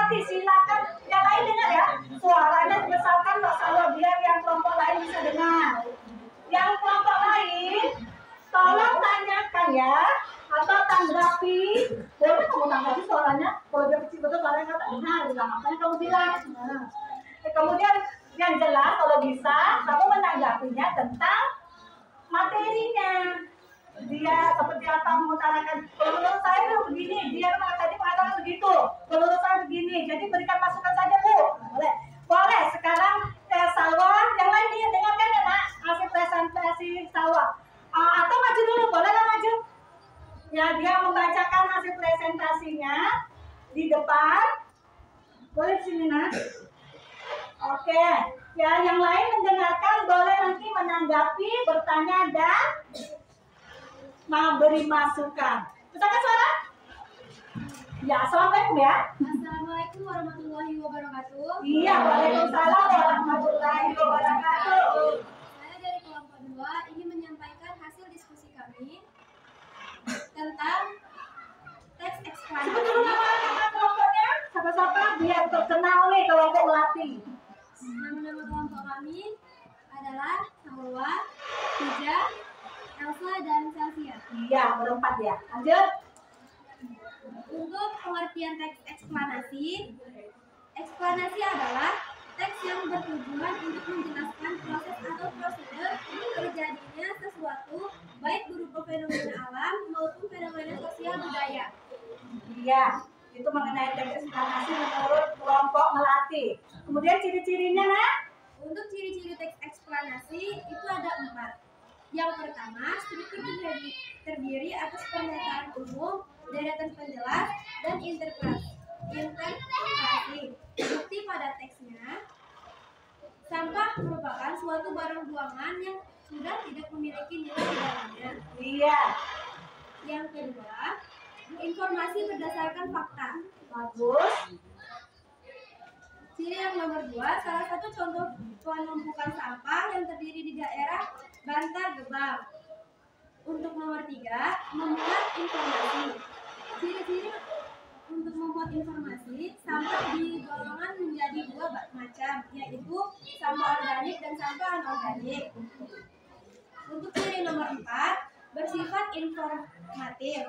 mengamati. Silakan yang lain dengar ya. Suaranya dibesarkan Mbak Salwa biar yang kelompok lain bisa dengar. Yang kelompok lain, tolong tanyakan ya, atau tanggapi. Boleh kamu tanggapi suaranya? Kalau dia kecil betul suaranya nggak dengar, bilang apa yang kamu bilang. Nah. Kemudian yang jelas kalau bisa kamu menanggapinya tentang materinya. Dia seperti apa mengutarakan, kalau menurut saya itu begini, dia tadi mengatakan begitu, menurut saya begini, jadi berikan masukan saja Bu. Boleh sekarang Salwa, yang lain dia dengarkan ya nak, hasil presentasi Salwa. Atau maju dulu, bolehlah maju. Ya, dia membacakan hasil presentasinya di depan. Boleh di sini nak. Oke, ya yang lain mendengarkan, boleh nanti menanggapi, bertanya dan memberi masukan. Misalkan suara? Ya, assalamualaikum ya. Assalamualaikum warahmatullahi wabarakatuh. Iya, waalaikumsalam warahmatullahi wabarakatuh. Saya dari kelompok 2 ingin menyampaikan hasil diskusi kami tentang teks Sebut dulu eksplanasi. nama kelompoknya. Siapa-siapa biar terkenal nih kelompok Melati. Nama-nama kelompok kami adalah Salwa, Tija, Elsa, dan Celsia. Iya, berempat ya. Lanjut. Untuk pengertian teks eksplanasi, eksplanasi adalah teks yang bertujuan untuk menjelaskan proses atau prosedur terjadinya sesuatu, baik berupa fenomena alam maupun fenomena sosial budaya. Iya, itu mengenai teks eksplanasi menurut kelompok Melati. Kemudian ciri-cirinya nak? Untuk ciri-ciri teks eksplanasi itu ada 4. Yang pertama, struktur terdiri atas pernyataan umum, deretan penjelas, dan interpretasi. Bukti pada teksnya, sampah merupakan suatu barang buangan yang sudah tidak memiliki nilai di dalamnya. Iya, Yang kedua, informasi berdasarkan fakta. bagus. Ciri yang nomor 2, salah satu contoh penumpukan sampah yang terdiri di daerah Bantar Gebang. Untuk nomor 3, memuat informasi. Ciri-ciri untuk membuat informasi, sampah digolongkan menjadi 2 macam, yaitu sampah organik dan sampah anorganik. Untuk ciri nomor 4, bersifat informatif.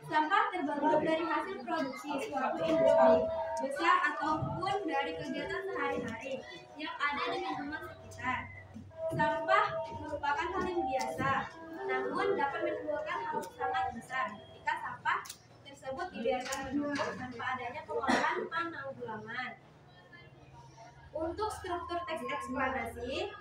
Sampah terbentuk dari hasil produksi suatu industri besar ataupun dari kegiatan sehari-hari yang ada di lingkungan sekitar. Sampah merupakan hal yang biasa, namun dapat menimbulkan hal sangat besar ketika sampah tersebut dibiarkan menumpuk tanpa adanya pengolahan penanggulangan. Untuk struktur teks eksplanasi,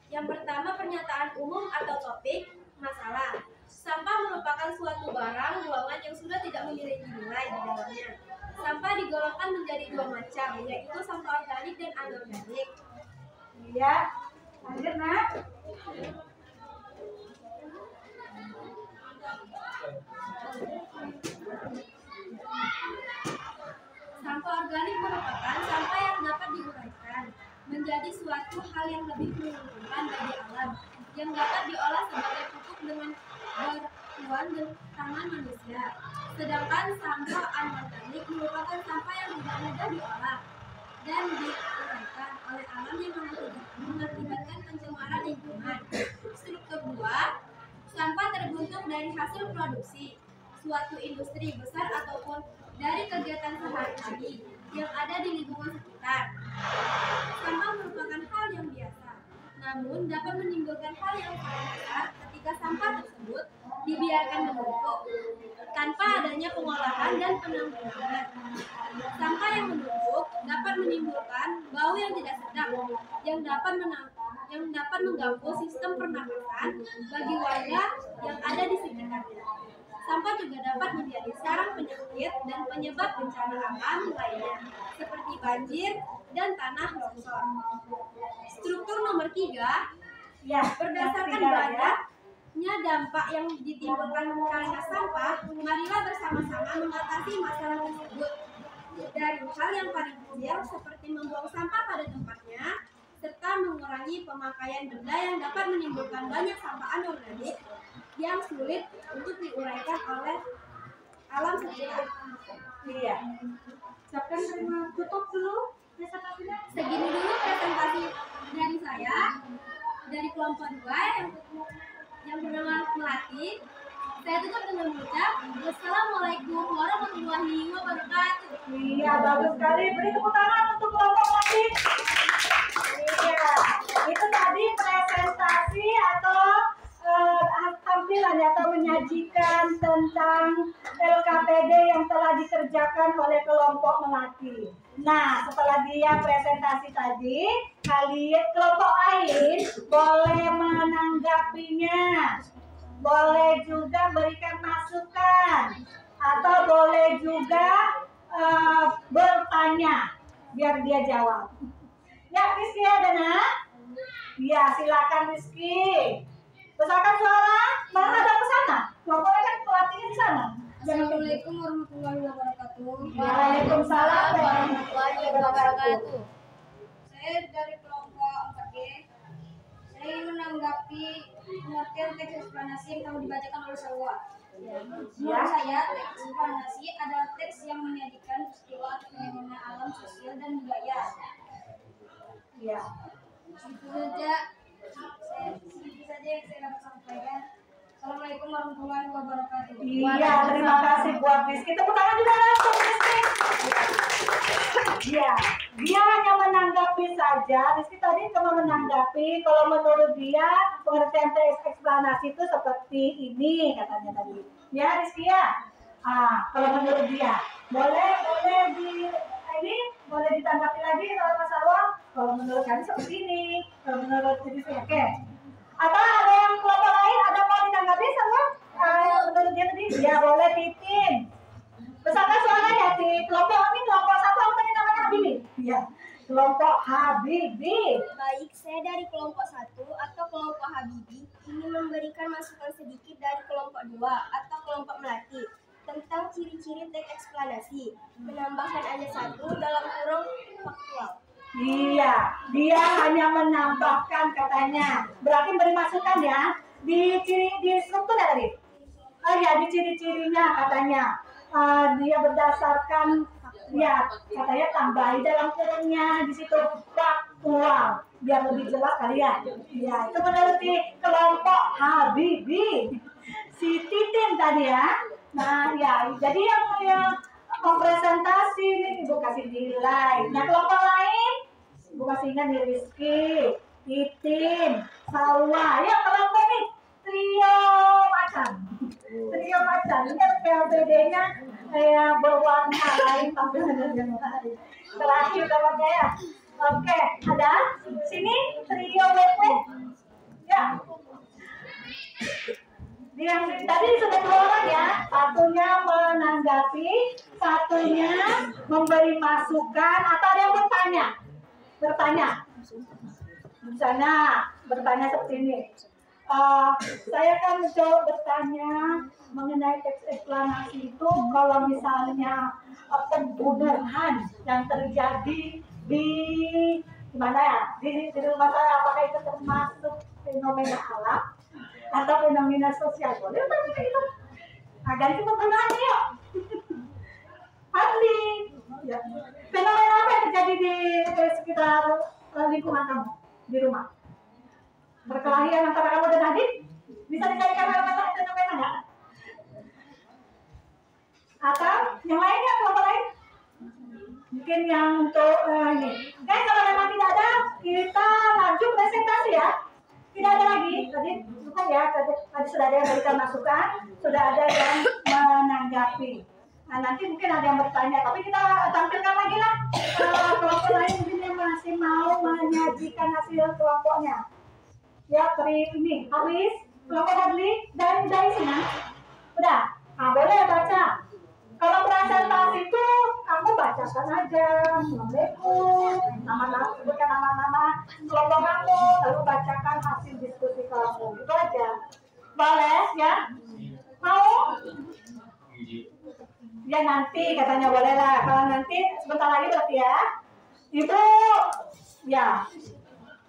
yang pertama pernyataan umum atau topik masalah. Sampah merupakan suatu barang buangan yang sudah tidak memiliki nilai di dalamnya. Sampah digolongkan menjadi 2 macam, yaitu sampah organik dan anorganik. Iya, lanjut nak. Sampah organik merupakan sampah yang dapat diuraikan menjadi suatu hal yang lebih menguntungkan bagi alam, yang dapat diolah sebagai pupuk dengan bantuan dan tangan manusia. Sedangkan sampah anorganik merupakan sampah yang tidak mudah diolah dan diuraikan oleh alam yang mengakibatkan pencemaran lingkungan. Struktur 2, sampah terbentuk dari hasil produksi suatu industri besar ataupun dari kegiatan sehari-hari yang ada di lingkungan sekitar. Sampah merupakan hal yang biasa, namun dapat menimbulkan hal yang sangat besar ketika sampah tersebut dibiarkan menumpuk tanpa adanya pengolahan dan penanggulangan. Sampah yang menumpuk dapat menimbulkan bau yang tidak sedap yang dapat mengganggu sistem pernapasan bagi warga yang ada di sekitarnya. Sampah juga dapat menjadi sarang penyakit dan penyebab bencana alam lainnya, seperti banjir dan tanah longsor. Struktur nomor 3, Ya, berdasarkan yang ketiga, ya. banyaknya dampak yang ditimbulkan karena sampah, marilah bersama-sama mengatasi masalah tersebut. Dari hal yang paling kecil seperti membuang sampah pada tempatnya, serta mengurangi pemakaian benda yang dapat menimbulkan banyak sampah anorganik yang sulit untuk diuraikan oleh alam sosial. Iya. Siapkan terima tutup dulu presentasinya. Segini dulu presentasi dari saya, dari kelompok 2 yang bernama Melati. Saya tutup dengan mengucap wassalamualaikum warahmatullahi wabarakatuh. Iya, bagus sekali. Beri tepuk tangan untuk kelompok Melati. Iya, itu tadi presentasi atau tampilan atau menyajikan tentang LKPD yang telah dikerjakan oleh kelompok Melati. Nah, setelah dia presentasi tadi, kalian kelompok lain boleh menanggapinya, boleh juga berikan masukan, atau boleh juga bertanya biar dia jawab. Ya, Rizky ada nak? Ya, silakan Rizky. Besarkan suara, mana ada ke sana? Kelompoknya kan pelatihnya di sana. Assalamualaikum warahmatullahi wabarakatuh. Waalaikumsalam warahmatullahi wabarakatuh. Saya dari kelompok 4G. Saya ingin menanggapi pengertian teks eksplanasi yang telah dibacakan oleh Salwa. Menurut saya, teks eksplanasi adalah teks yang menyajikan peristiwa atau fenomena alam, sosial, dan budaya. Ya. Itu saja yang saya dapat sampaikan. Assalamualaikum warahmatullahi wabarakatuh. Iya, terima kasih buat Rizky. Tepuk tangan juga langsung Rizky. Iya, dia hanya menanggapi saja. Rizky tadi cuma menanggapi. Kalau menurut dia pengertian teks eksplanasi itu seperti ini katanya tadi. Ya Rizky ya. Kalau menurut dia boleh ditanggapi lagi kalau Mas Arwan. Kalau menurut kami seperti ini. Kalau menurut Rizky oke. Atau ada yang kelompok lain ada mau ditanggapi sama menurut dia tadi? Ya boleh Titin. Besarkan suara ya di kelompok ini kelompok 1 apa tadi namanya Habibi? Iya. Kelompok Habibi. Baik, saya dari kelompok 1 atau kelompok Habibi ingin memberikan masukan sedikit dari kelompok 2 atau kelompok Melati tentang ciri-ciri teks eksplanasi. Menambahkan aja satu dalam kurung faktual. Iya, dia hanya menambahkan katanya. Berarti beri masukan ya di struktur ya tadi. Oh ya, di ciri-cirinya katanya. Dia berdasarkan ya katanya tambahi dalam kurungnya di situ faktual biar lebih jelas kalian. Ya, itu menurut di kelompok Habibi. Si Titin tadi ya. Nah, ya, jadi yang presentasi ini Ibu kasih nilai. Nah, kelompok lain Ibu kasih ingat nih Rizky, Titin, Salwa. Ya, kelompok ini trio macan. Trio macan. Ini kan PLBD-nya berwarna lain tampilannya yang lain. Terakhir namanya ya. Oke, ada sini trio WP. Ya. Yang tadi sudah 2 orang ya, satunya menanggapi, satunya memberi masukan, atau ada yang bertanya. Misalnya bertanya seperti ini. Saya kan mencoba bertanya mengenai teks eksplanasi itu kalau misalnya pembunuhan yang terjadi di mana ya di rumah saya, apakah itu termasuk fenomena alam atau fenomena sosial? Boleh kan itu? Ganti pertanyaannya yuk. Adli, ya. Fenomena apa yang terjadi di sekitar lingkungan kamu di rumah? Perkelahian antara kamu dan Adit? Bisa dijadikan fenomena nggak? Atau yang lainnya, kelompok lain? Mungkin yang untuk ini. Oke, kalau memang tidak ada, kita lanjut presentasi ya. Tidak ada lagi, tadi bukan ya, tadi sudah ada yang memberikan masukan, sudah ada yang menanggapi. Nah, nanti mungkin ada yang bertanya, tapi kita tampilkan lagi lah kelompok lain mungkin yang masih mau menyajikan hasil kelompoknya. Ya, ini Haris, kelompok Hadli, dan dari sini. Udah, boleh baca. Kalau presentasi itu kamu bacakan aja, Assalamualaikum, sebutkan nama-nama kelompok kamu, lalu bacakan hasil diskusi kamu, itu aja. Boleh ya? Mau? Ya nanti katanya boleh lah. Kalau nanti sebentar lagi berarti ya. Itu ya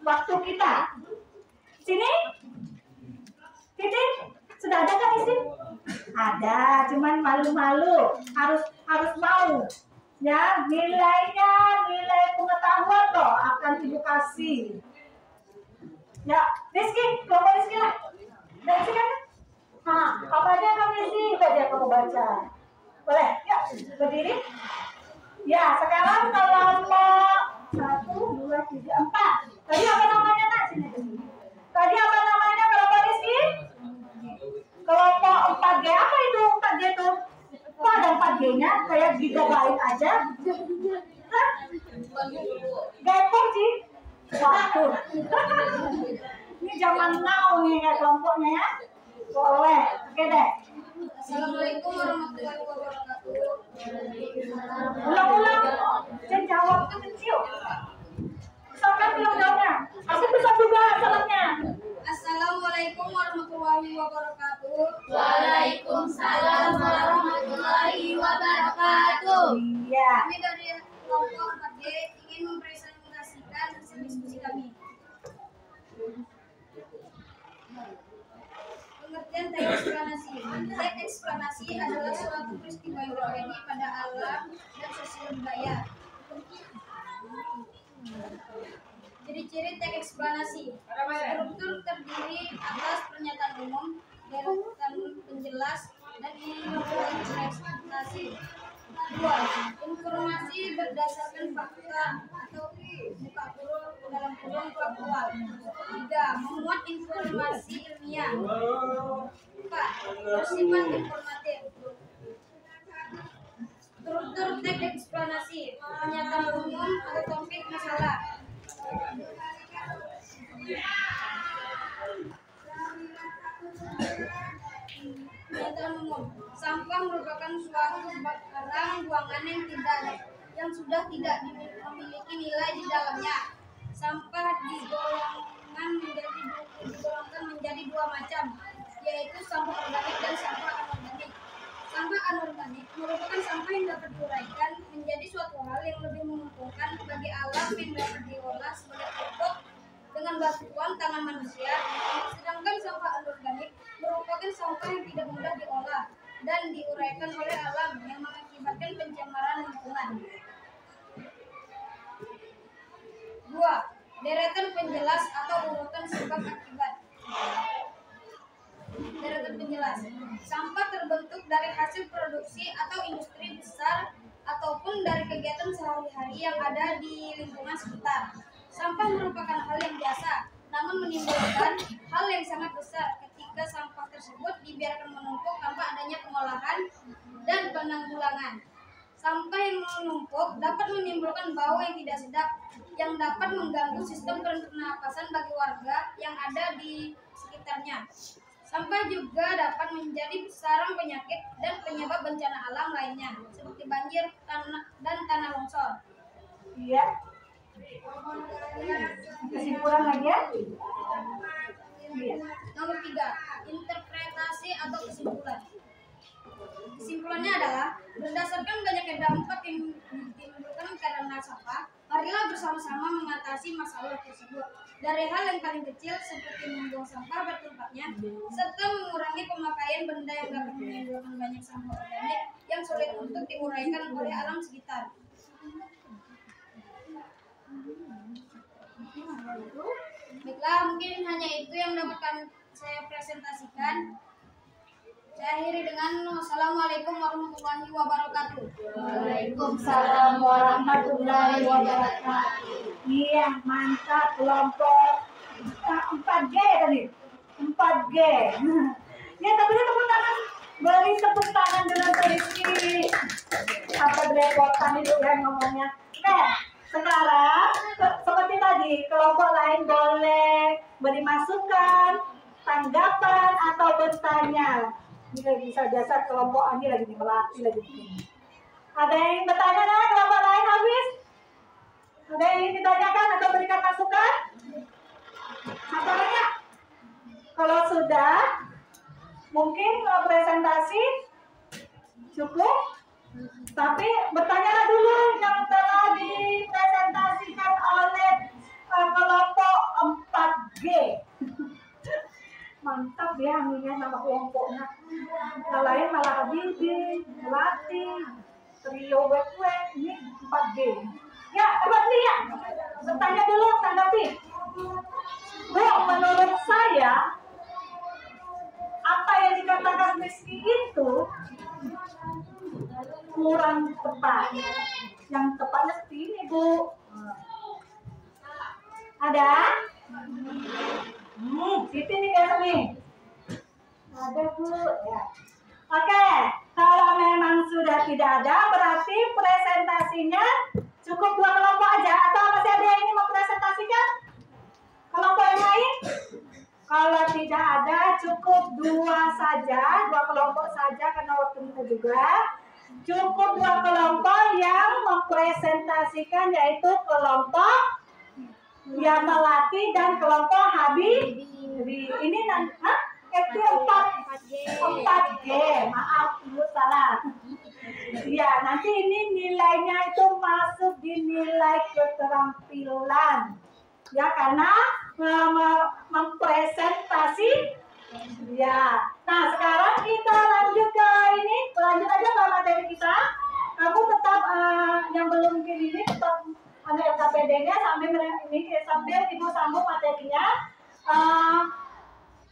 waktu kita. Sini, Titin, Sudah ada kan isi? Ada, cuman malu-malu. Harus mau. Ya, nilainya, nilai pengetahuan loh akan Ibu kasih. Ya, Rizky, kelompok Rizky lah. Udah isi kan? Nah, apa aja kamu isi? Tadi kamu baca. Boleh? Ya, berdiri. Ya, sekarang kelompok 1, 2, 3, 4. Tadi apa namanya nak? Sini. Tadi apa namanya kelompok Rizky? Kelompok 4G. Apa itu 4G itu? Kok ada 4G-nya? Kayak gigabyte aja. Hah? Gepok sih. Waduh. Ini zaman now nih kayak kelompoknya ya. Boleh. Oke deh. Assalamualaikum warahmatullahi wabarakatuh. Ulang-ulang. Jangan jawab itu kecil. Misalkan belum jawabnya. Aku bisa juga salahnya. Assalamualaikum warahmatullahi wabarakatuh. Waalaikumsalam warahmatullahi wabarakatuh. Iya. Kami dari kelompok 4G ingin mempresentasikan hasil diskusi kami. Pengertian teks eksplanasi. Teks eksplanasi adalah suatu peristiwa yang terjadi pada alam dan sosial budaya. Ciri-ciri teks eksplanasi. Struktur terdiri atas pernyataan umum, deretan penjelas, dan interpretasi. 2. Informasi berdasarkan fakta atau buka kurung dalam kurung faktual. 3. Memuat informasi ilmiah. 4. Bersifat informatif. Struktur teks eksplanasi. Pernyataan umum atau topik masalah. Pernyataan umum. Sampah merupakan suatu barang buangan yang sudah tidak memiliki nilai di dalamnya. Sampah digolongkan menjadi dua macam, yaitu sampah organik dan sampah anorganik. Sampah anorganik merupakan sampah yang dapat diuraikan menjadi suatu hal yang lebih menguntungkan bagi alam yang dapat diolah sebagai pupuk dengan bantuan tangan manusia. Sedangkan sampah anorganik merupakan sampah yang tidak mudah diolah dan diuraikan oleh alam yang mengakibatkan pencemaran lingkungan. 2. Deretan penjelas atau urutan sebab akibat. Deretan penjelas. Sampah terbentuk dari hasil produksi atau industri besar ataupun dari kegiatan sehari-hari yang ada di lingkungan sekitar. Sampah merupakan hal yang biasa, namun menimbulkan hal yang sangat besar ketika sampah tersebut dibiarkan menumpuk tanpa adanya pengolahan dan penanggulangan. Sampah yang menumpuk dapat menimbulkan bau yang tidak sedap yang dapat mengganggu sistem pernapasan bagi warga yang ada di sekitarnya. Sampah juga dapat menjadi sarang penyakit dan penyebab bencana alam lainnya seperti banjir dan tanah longsor. Iya. Kesimpulan lagi ya? Iya. Nomor 3. Interpretasi atau kesimpulan. Kesimpulannya adalah berdasarkan banyaknya dampak yang ditimbulkan karena sampah, marilah bersama-sama mengatasi masalah tersebut. Dari hal yang paling kecil seperti membuang sampah pada tempatnya, serta mengurangi pemakaian benda yang dapat menimbulkan banyak sampah organik yang sulit untuk diuraikan oleh alam sekitar. Baiklah, mungkin hanya itu yang dapat saya presentasikan. Saya akhiri dengan wassalamualaikum warahmatullahi wabarakatuh. Waalaikumsalam warahmatullahi wabarakatuh. Iya, mantap kelompok 4G tadi. 4G. Ya, tapi tepuk tangan. Beri tepuk tangan dengan Rizky. Apa belepotan itu kan ngomongnya. Nah, sekarang seperti tadi, kelompok lain boleh beri masukan, tanggapan atau bertanya. Ini bisa jasa kelompok ini lagi melatih lagi begini. Ada yang bertanya nah, kelompok lain habis? Ada yang ditanyakan atau berikan masukan? Apa banyak? Kalau sudah, mungkin presentasi cukup. Tapi bertanyalah dulu yang telah dipresentasikan oleh kelompok 4G. Mantap ya, anunya nama nama kelompoknya. Yang lain malah Habibie, Melati, Trio Wet, ini 4G. Ya, berarti ya. Bertanya dulu, tanggapi. Bu, menurut saya, apa yang dikatakan Rizky itu kurang tepat. Yang tepatnya seperti ini, Bu. Ada? Siti nih biasa nih. Ada, Bu. Ya. Oke, kalau memang sudah tidak ada, berarti presentasinya cukup 2 kelompok aja. Atau masih ada yang ingin mempresentasikan? Kelompok yang lain? Kalau tidak ada, cukup 2 saja, 2 kelompok saja karena waktu kita juga. Cukup 2 kelompok yang mempresentasikan, yaitu kelompok yang Melati dan kelompok Habibie. Ini nanti, itu 4G. Maaf, Ibu salah. Ya, nanti ini nilainya itu masuk di nilai keterampilan. Ya, karena mempresentasi. Ya. Nah, sekarang kita lanjut ke ini. Lanjut aja ke materi kita. Kamu tetap yang belum ini tetap ada LKPD-nya sambil Ibu sambung materinya.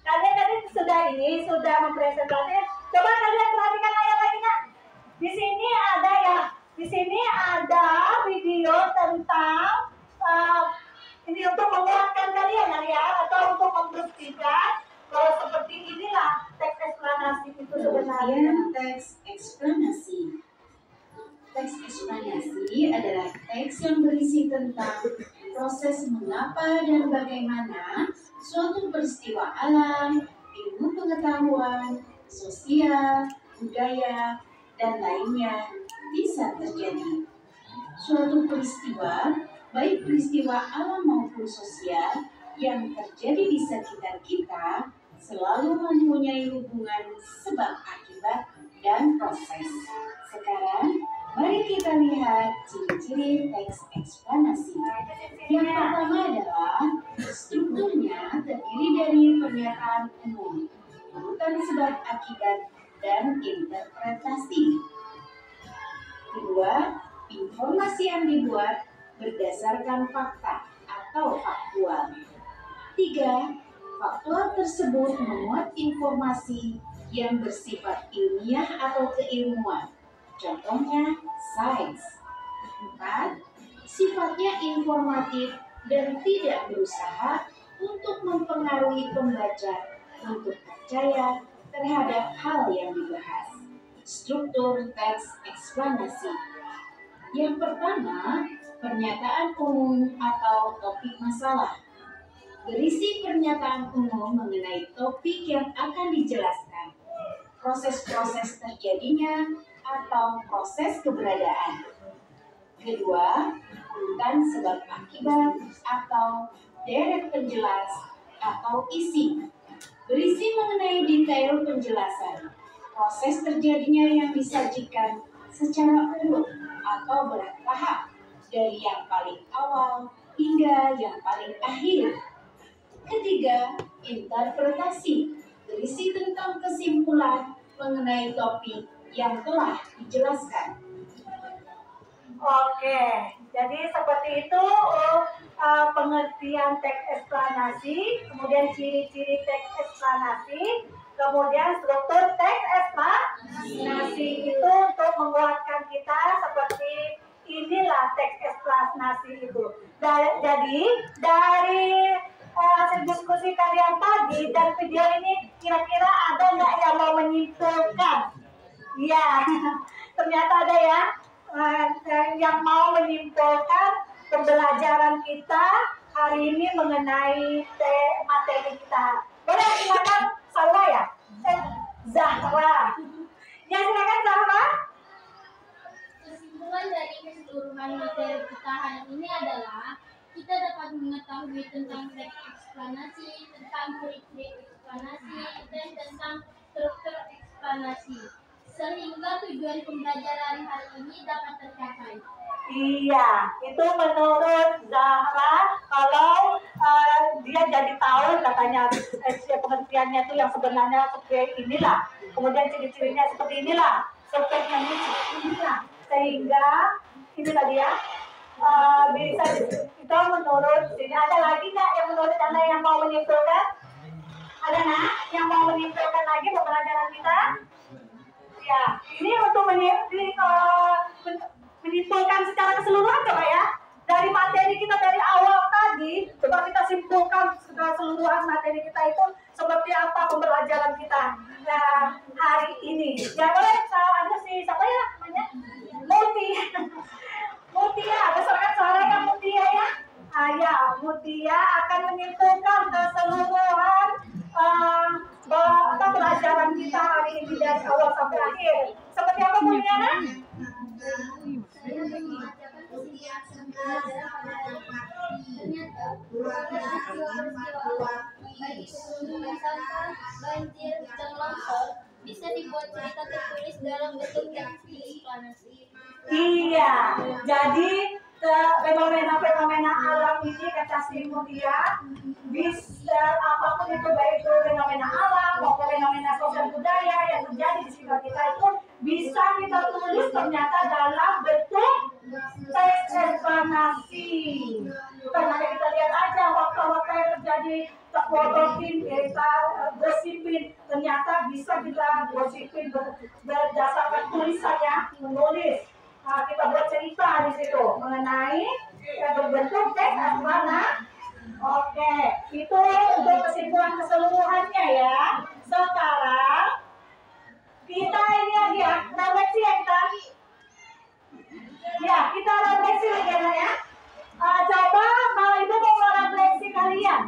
Kalian tadi sudah mempresentasikan. Coba kalian perhatikan layar lagi nak. Di sini ada video tentang ini untuk menguatkan kalian ya, atau untuk membuktikan kalau seperti inilah teks eksplanasi itu sebenarnya. Teks eksplanasi. Teks eksplanasi adalah teks yang berisi tentang proses mengapa dan bagaimana suatu peristiwa alam, ilmu pengetahuan, sosial, budaya, dan lainnya bisa terjadi. Suatu peristiwa, baik peristiwa alam maupun sosial yang terjadi di sekitar kita, selalu mempunyai hubungan sebab akibat dan proses. Sekarang, mari kita lihat ciri-ciri teks eksplanasi. Yang pertama adalah strukturnya terdiri dari pernyataan umum, urutan sebab akibat, dan interpretasi. Kedua, informasi yang dibuat berdasarkan fakta atau faktual. Tiga, faktual tersebut memuat informasi yang bersifat ilmiah atau keilmuan. Contohnya, sains. 4. Sifatnya informatif dan tidak berusaha untuk mempengaruhi pembaca untuk percaya terhadap hal yang dibahas. Struktur teks eksplanasi. Yang pertama, pernyataan umum atau topik masalah. Berisi pernyataan umum mengenai topik yang akan dijelaskan, proses-proses terjadinya, atau proses keberadaan. Kedua, urutan sebab akibat atau deret penjelas atau isi. Berisi mengenai detail penjelasan, proses terjadinya yang disajikan secara urut atau bertahap dari yang paling awal hingga yang paling akhir. Ketiga, interpretasi. Berisi tentang kesimpulan mengenai topik yang telah dijelaskan. Oke, jadi seperti itu pengertian teks eksplanasi, kemudian ciri-ciri teks eksplanasi, kemudian struktur teks eksplanasi itu untuk menguatkan kita seperti inilah teks eksplanasi itu. Jadi dari hasil diskusi kalian tadi dan video ini kira-kira ada nggak yang mau menyimpulkan? Iya, ternyata ada ya yang mau menyimpulkan pembelajaran kita hari ini mengenai materi kita. Boleh silakan Salwa ya? Zahra. Ya silakan Zahra. Kesimpulan dari keseluruhan materi kita hari ini adalah kita dapat mengetahui tentang teks eksplanasi, tentang ciri-ciri eksplanasi, dan tentang struktur eksplanasi, sehingga tujuan pembelajaran hari ini dapat tercapai. Iya, itu menurut Zahra kalau dia jadi tahu katanya pengertiannya itu yang sebenarnya seperti inilah, kemudian ciri-cirinya seperti inilah, sukanya seperti inilah, sehingga ini tadi ya bisa itu menurut sini. Ada lagi nggak yang menurut Anda yang mau menyimpulkan? Ada nak yang mau menyimpulkan lagi pembelajaran kita? Ya, ini untuk menyimpulkan secara keseluruhan coba ya. Dari materi kita dari awal tadi, coba kita simpulkan keseluruhan materi kita itu seperti apa pembelajaran kita hari ini. Ya boleh, ada si siapa ya namanya? Mutia, beserkan suaranya Mutia ya. Ya, Mutia akan menyimpulkan keseluruhan pelajaran kita hari ini dari awal sampai akhir. Seperti apa Mutia? Banjir dan longsor bisa dibuat cerita tertulis dalam bentuk eksplanasi. Iya, jadi fenomena-fenomena alam ini kata si Mutia bisa apapun itu, baik itu fenomena alam maupun fenomena sosial budaya yang terjadi di sekitar kita itu bisa kita tulis ternyata dalam bentuk teks eksplanasi. Bukan hanya kita lihat aja waktu-waktu yang terjadi fotokin, kita bersipin, ternyata bisa kita bersipin berdasarkan tulisannya, menulis. Kita buat cerita di situ mengenai berbentuk teks eksplanasi. Oke, itu untuk kesimpulan keseluruhannya ya. Sekarang kita ini lagi ya, refleksi ya kita. Ya, kita refleksi lagi ya. Coba kalau Ibu mau refleksi kalian.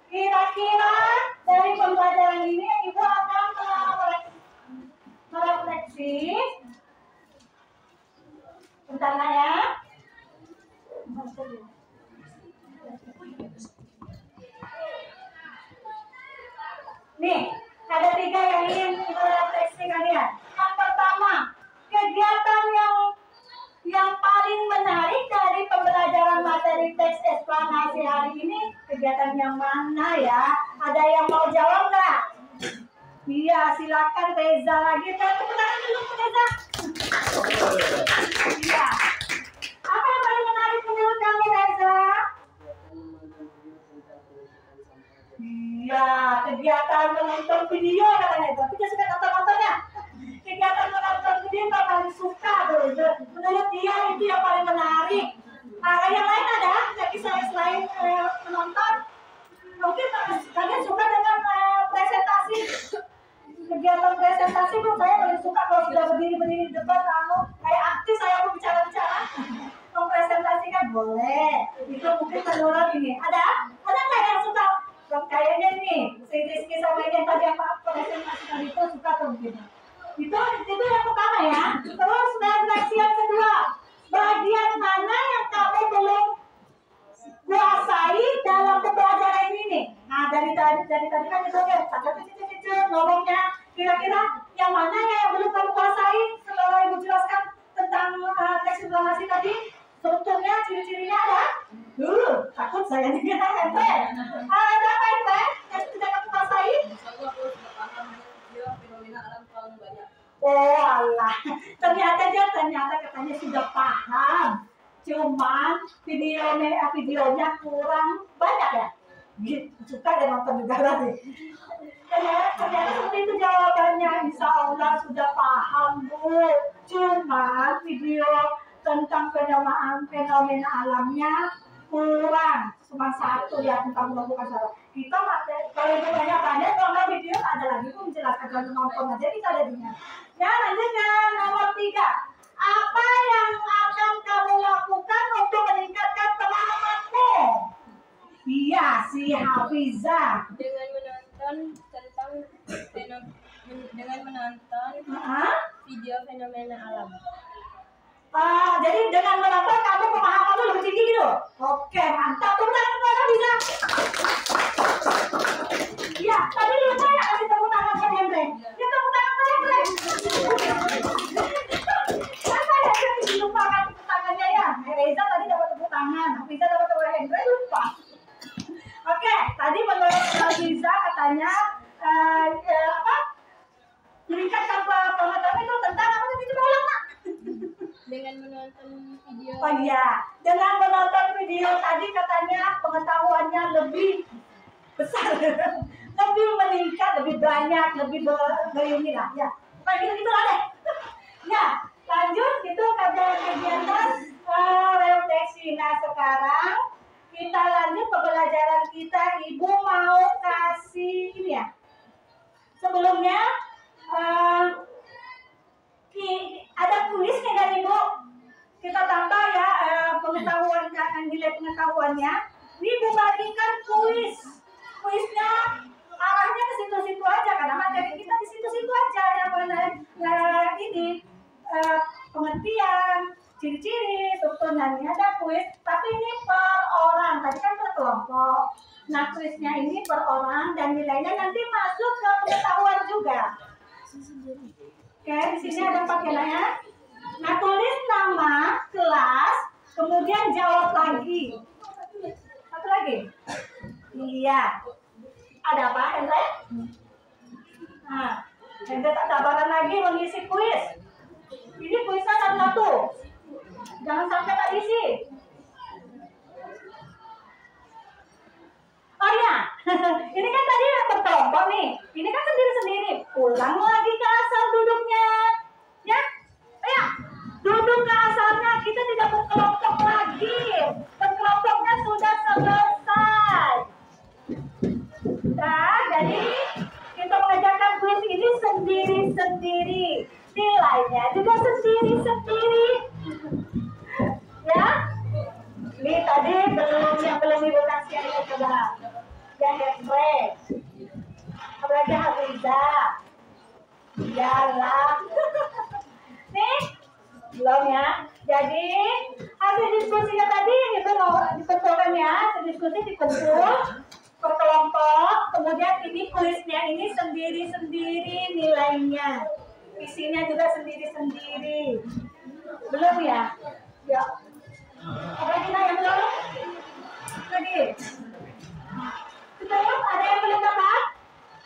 Kira-kira dari pembelajaran ini Ibu akan merefleksi. Bentar ya. Nih, ada 3 yang ingin kita refleksi kalian. Yang pertama, kegiatan yang paling menarik dari pembelajaran materi teks eksplanasi hari ini, kegiatan yang mana ya? Ada yang mau jawab nggak? Iya, silakan Reza lagi. Tepuk tangan dulu Reza. Iya. Apa yang paling menarik menurut kamu Reza? Iya, kegiatan menonton video katanya itu. Kita suka nonton-nontonnya. Kegiatan menonton video yang paling suka tuh. Menurut dia itu yang paling menarik. Yang lain ada? Jadi selain menonton, mungkin kalian suka dengan presentasi. Kegiatan presentasi pun saya paling suka kalau sudah berdiri di depan kamu kayak artis saya mau bicara-bicara. Mempresentasikan boleh. Itu mungkin menurut ini. Ada nggak yang suka? Kayaknya nih, si Rizky sama yang tadi apa presentasi tadi itu suka tuh mungkin. Itu yang pertama ya. Terus refleksi yang kedua, bagian mana yang kamu belum kuasai dalam pembelajaran ini? Nah dari tadi kan itu ya, ngomongnya kira-kira yang mana yang belum kamu kuasai setelah Ibu jelaskan tentang teks eksplanasi tadi, strukturnya, ciri-cirinya ada? Takut saya nih ada apa itu yang tidak kamu kuasai? Oh Allah, ternyata katanya sudah paham, cuman videonya kurang banyak ya. Suka deh nonton juga tadi. Ternyata seperti itu jawabannya. Insya Allah sudah paham Bu, cuman video tentang fenomena alamnya kurang, cuma 1 ya tentang melakukan salah. Kita kalau itu banyak kalau video ada lagi pun menjelaskan kalau nonton aja kita ada dinya. Ya lanjutnya nomor 3. Apa yang akan kamu lakukan untuk meningkatkan pemahamanmu? Iya, si Hafiza. Dengan menonton video fenomena alam. Jadi dengan menonton kamu pemahamanmu lebih tinggi gitu. Oke, mantap. Tepuk tangan kepada Hafiza. Iya, tadi lupa ya kasih tepuk tangan ke Hendrik. Ya tepuk tangan ke Hendrik. Apa ya yang dilupakan tepuk tangannya ya? Reza tadi dapat tepuk tangan, Hafiza dapat tepuk tangan, Hendrik lupa. dengan menonton video. Oh iya, dengan menonton video tadi katanya pengetahuannya lebih besar, lebih meningkat, lebih banyak, lebih begini lah ya. Kayak gitu lah deh. Ya, lanjut itu kegiatan refleksi. Nah sekarang kita lanjut pembelajaran kita. Ibu mau kasih ini ya. Sebelumnya ada kuisnya kan Ibu? Kita tambah ya pengetahuan kan nilai pengetahuannya. Ibu bagikan kuis. Kuisnya arahnya ke situ-situ aja karena materi kita di situ-situ aja yang ini pengertian, ciri-ciri, tuntunannya ada kuis. Tapi ini per orang. Tadi kan per kelompok. Nah kuisnya ini per orang dan nilainya nanti masuk ke pengetahuan juga. Oke, di sini ada 4 nilainya. Nah, tulis nama, kelas, kemudian jawab lagi. Satu lagi. Iya. Ada apa, Hendra? Nah, Hendra tak sabaran lagi mengisi kuis. Ini kuisnya satu-satu. Jangan sampai tak isi. Oh iya, ini kan tadi berkelompok nih. Ini kan sendiri-sendiri. Ulang lagi ke asal duduknya. Ya, ayo. Duduk ke asalnya. Kita tidak berkelompok lagi. Berkelompoknya sudah selesai. Nah, jadi kita mengerjakan kuis ini sendiri-sendiri. Nilainya juga sendiri-sendiri. Ya. Ini tadi yang belum Ibu kasih yang coba. Yang refresh. Apalagi Hafiza. Jalan. Nih, belum ya. Jadi hasil diskusinya tadi Ibu mau dikumpulkan ya. Diskusi dikumpul per kelompok. Kemudian ini kuisnya ini sendiri-sendiri nilainya. Isinya juga sendiri-sendiri. Belum ya? Ya. Apalagi yang belum? Lagi. Belum? Ada yang belum dapat?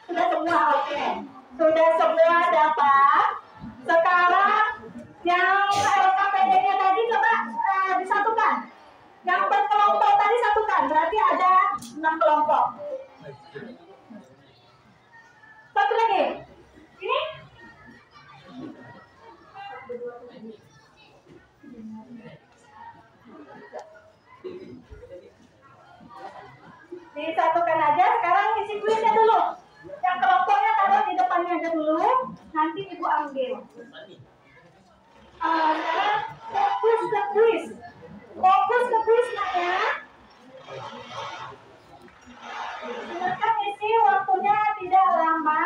Sudah semua, oke. Sudah semua dapat. Sekarang yang LKPD-nya tadi coba disatukan. Yang berkelompok tadi satukan. Berarti ada 6 kelompok. Satu lagi. Ini? Disatukan aja. Sekarang isi kuisnya dulu. Yang kelompoknya taruh di depannya aja dulu. Nanti Ibu ambil. Sekarang fokus ke kuis. Fokus ke kuis ya. Silakan isi, waktunya tidak lama.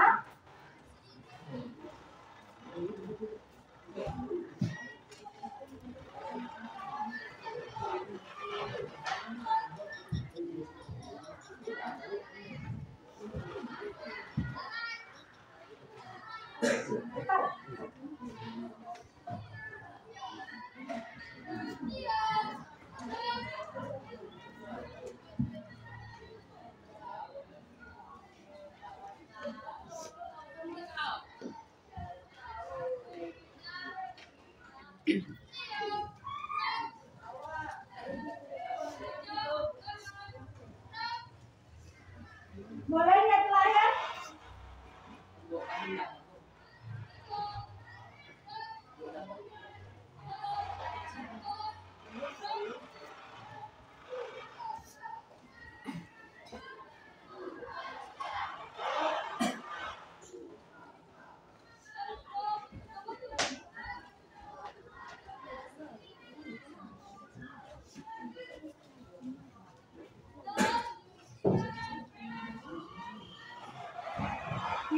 Boleh lihat layar?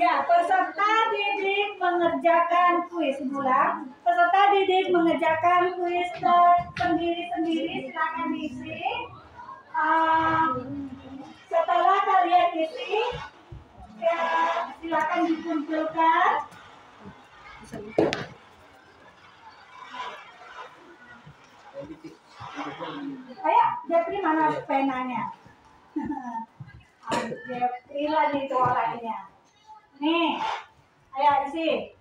Ya, peserta didik mengerjakan kuis. Ulang. Peserta didik mengerjakan kuis sendiri-sendiri. Silakan diisi. Setelah kalian isi, ya, silakan dikumpulkan. Ayo, Jepri mana penanya? Jepri lah nih itu orangnya. Nih, ayo isi.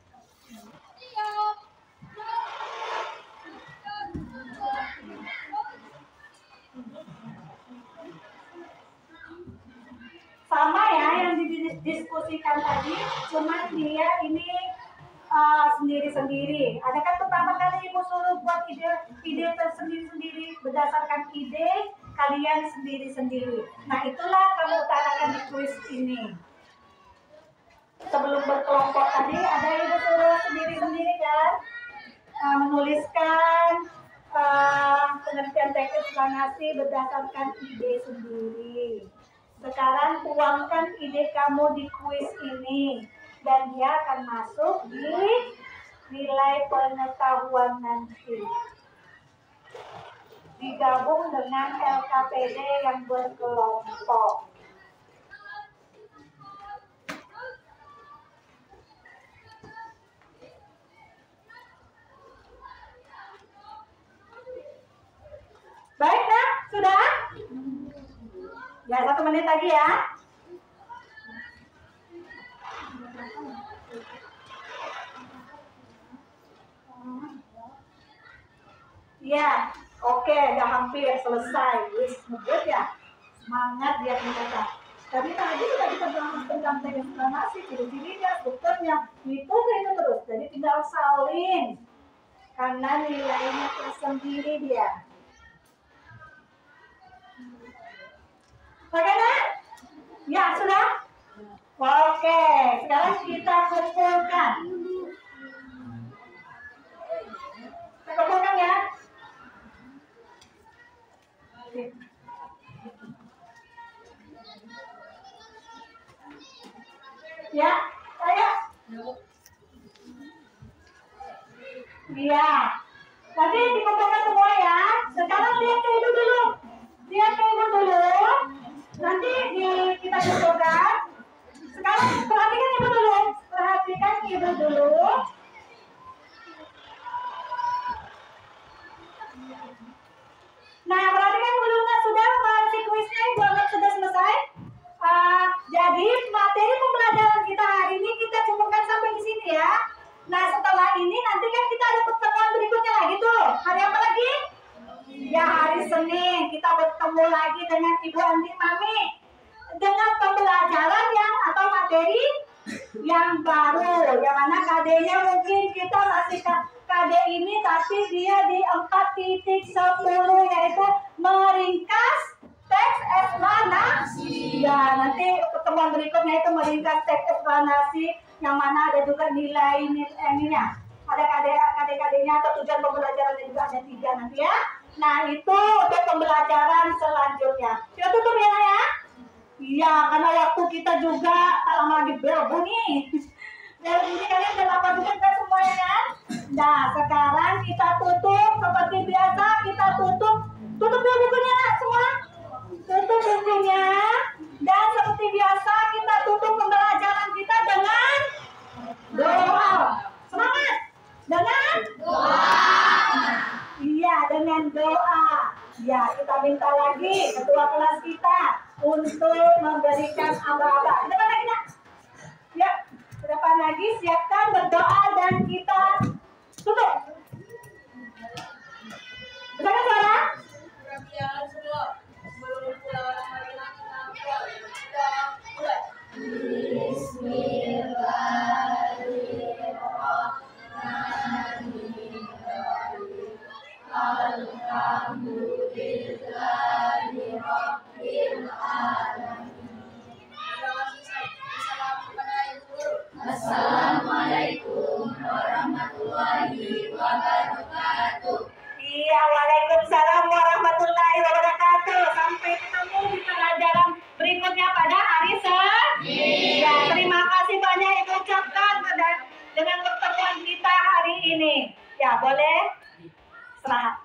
diskusikan tadi, cuman dia ini sendiri-sendiri. Ada kan pertama kali Ibu suruh buat ide tersendiri-sendiri berdasarkan ide kalian sendiri-sendiri. Nah, itulah kamu utarakan di kuis ini. Sebelum berkelompok tadi ada Ibu suruh sendiri-sendiri kan? Menuliskan pengertian teks eksplanasi berdasarkan ide sendiri. Sekarang tuangkan ide kamu di kuis ini dan dia akan masuk di nilai pengetahuan nanti. Digabung dengan LKPD yang berkelompok. Baik, nah, sudah? Ya, 1 menit lagi ya. Ya, oke, udah hampir selesai. Wis, ngebut ya. Semangat dia kita. Tadi sudah kita bahas tentang teks eksplanasi, ciri-cirinya, strukturnya, itu terus. Jadi tinggal salin. Karena nilainya tersendiri dia. Oke, nah? Ya, sudah? Oke, sekarang kita kumpulkan. Kita kumpulkan ya. Ya, ayo. Iya. Tadi dikumpulkan semua ya. Sekarang lihat ke Ibu dulu. Lihat ke Ibu dulu. Nanti kita kumpulkan. Sekarang perhatikan Ibu dulu. Perhatikan Ibu dulu. Nah, perhatikan dulu sudah masih kuisnya Ibu anggap sudah selesai. Jadi materi pembelajaran kita hari ini kita cukupkan sampai di sini ya. Nah, setelah ini nanti kan kita ada pertemuan berikutnya lagi tuh. Hari apa lagi? Ya, hari Senin kita bertemu lagi dengan Ibu Andi Mami dengan pembelajaran yang atau materi yang baru. Yang mana KD-nya mungkin kita masih KD ini tapi dia di 4.10 yaitu meringkas teks eksplanasi. Ya, nanti pertemuan berikutnya itu meringkas teks eksplanasi yang mana ada juga nilai-nilainya. Ada KD-KD-nya atau tujuan pembelajarannya juga ada 3 nanti ya. Nah, itu untuk pembelajaran selanjutnya. Kita tutup ya. Iya, karena waktu kita juga tak lama lagi berbunyi. Dan ini kalian udah lapar juga kan semuanya kan? Nah, sekarang kita tutup seperti biasa. Kita tutup ya bukunya semua. Tutup bukunya. Dan seperti biasa kita tutup pembelajaran kita dengan doa. Semangat. Dengan doa. Iya, dengan doa. Ya, kita minta lagi ketua kelas kita untuk memberikan aba-aba. Ke depan lagi, nak. Ya, ke depan lagi. Siapkan berdoa dan kita tutup. Dengar suara? Assalamualaikum warahmatullahi wabarakatuh. Iya, waalaikumsalam warahmatullahi wabarakatuh. Sampai ketemu di pelajaran berikutnya pada hari Senin. Ya, terima kasih banyak Ibu ucapkan dengan pertemuan kita hari ini. Ya, boleh? Silakan.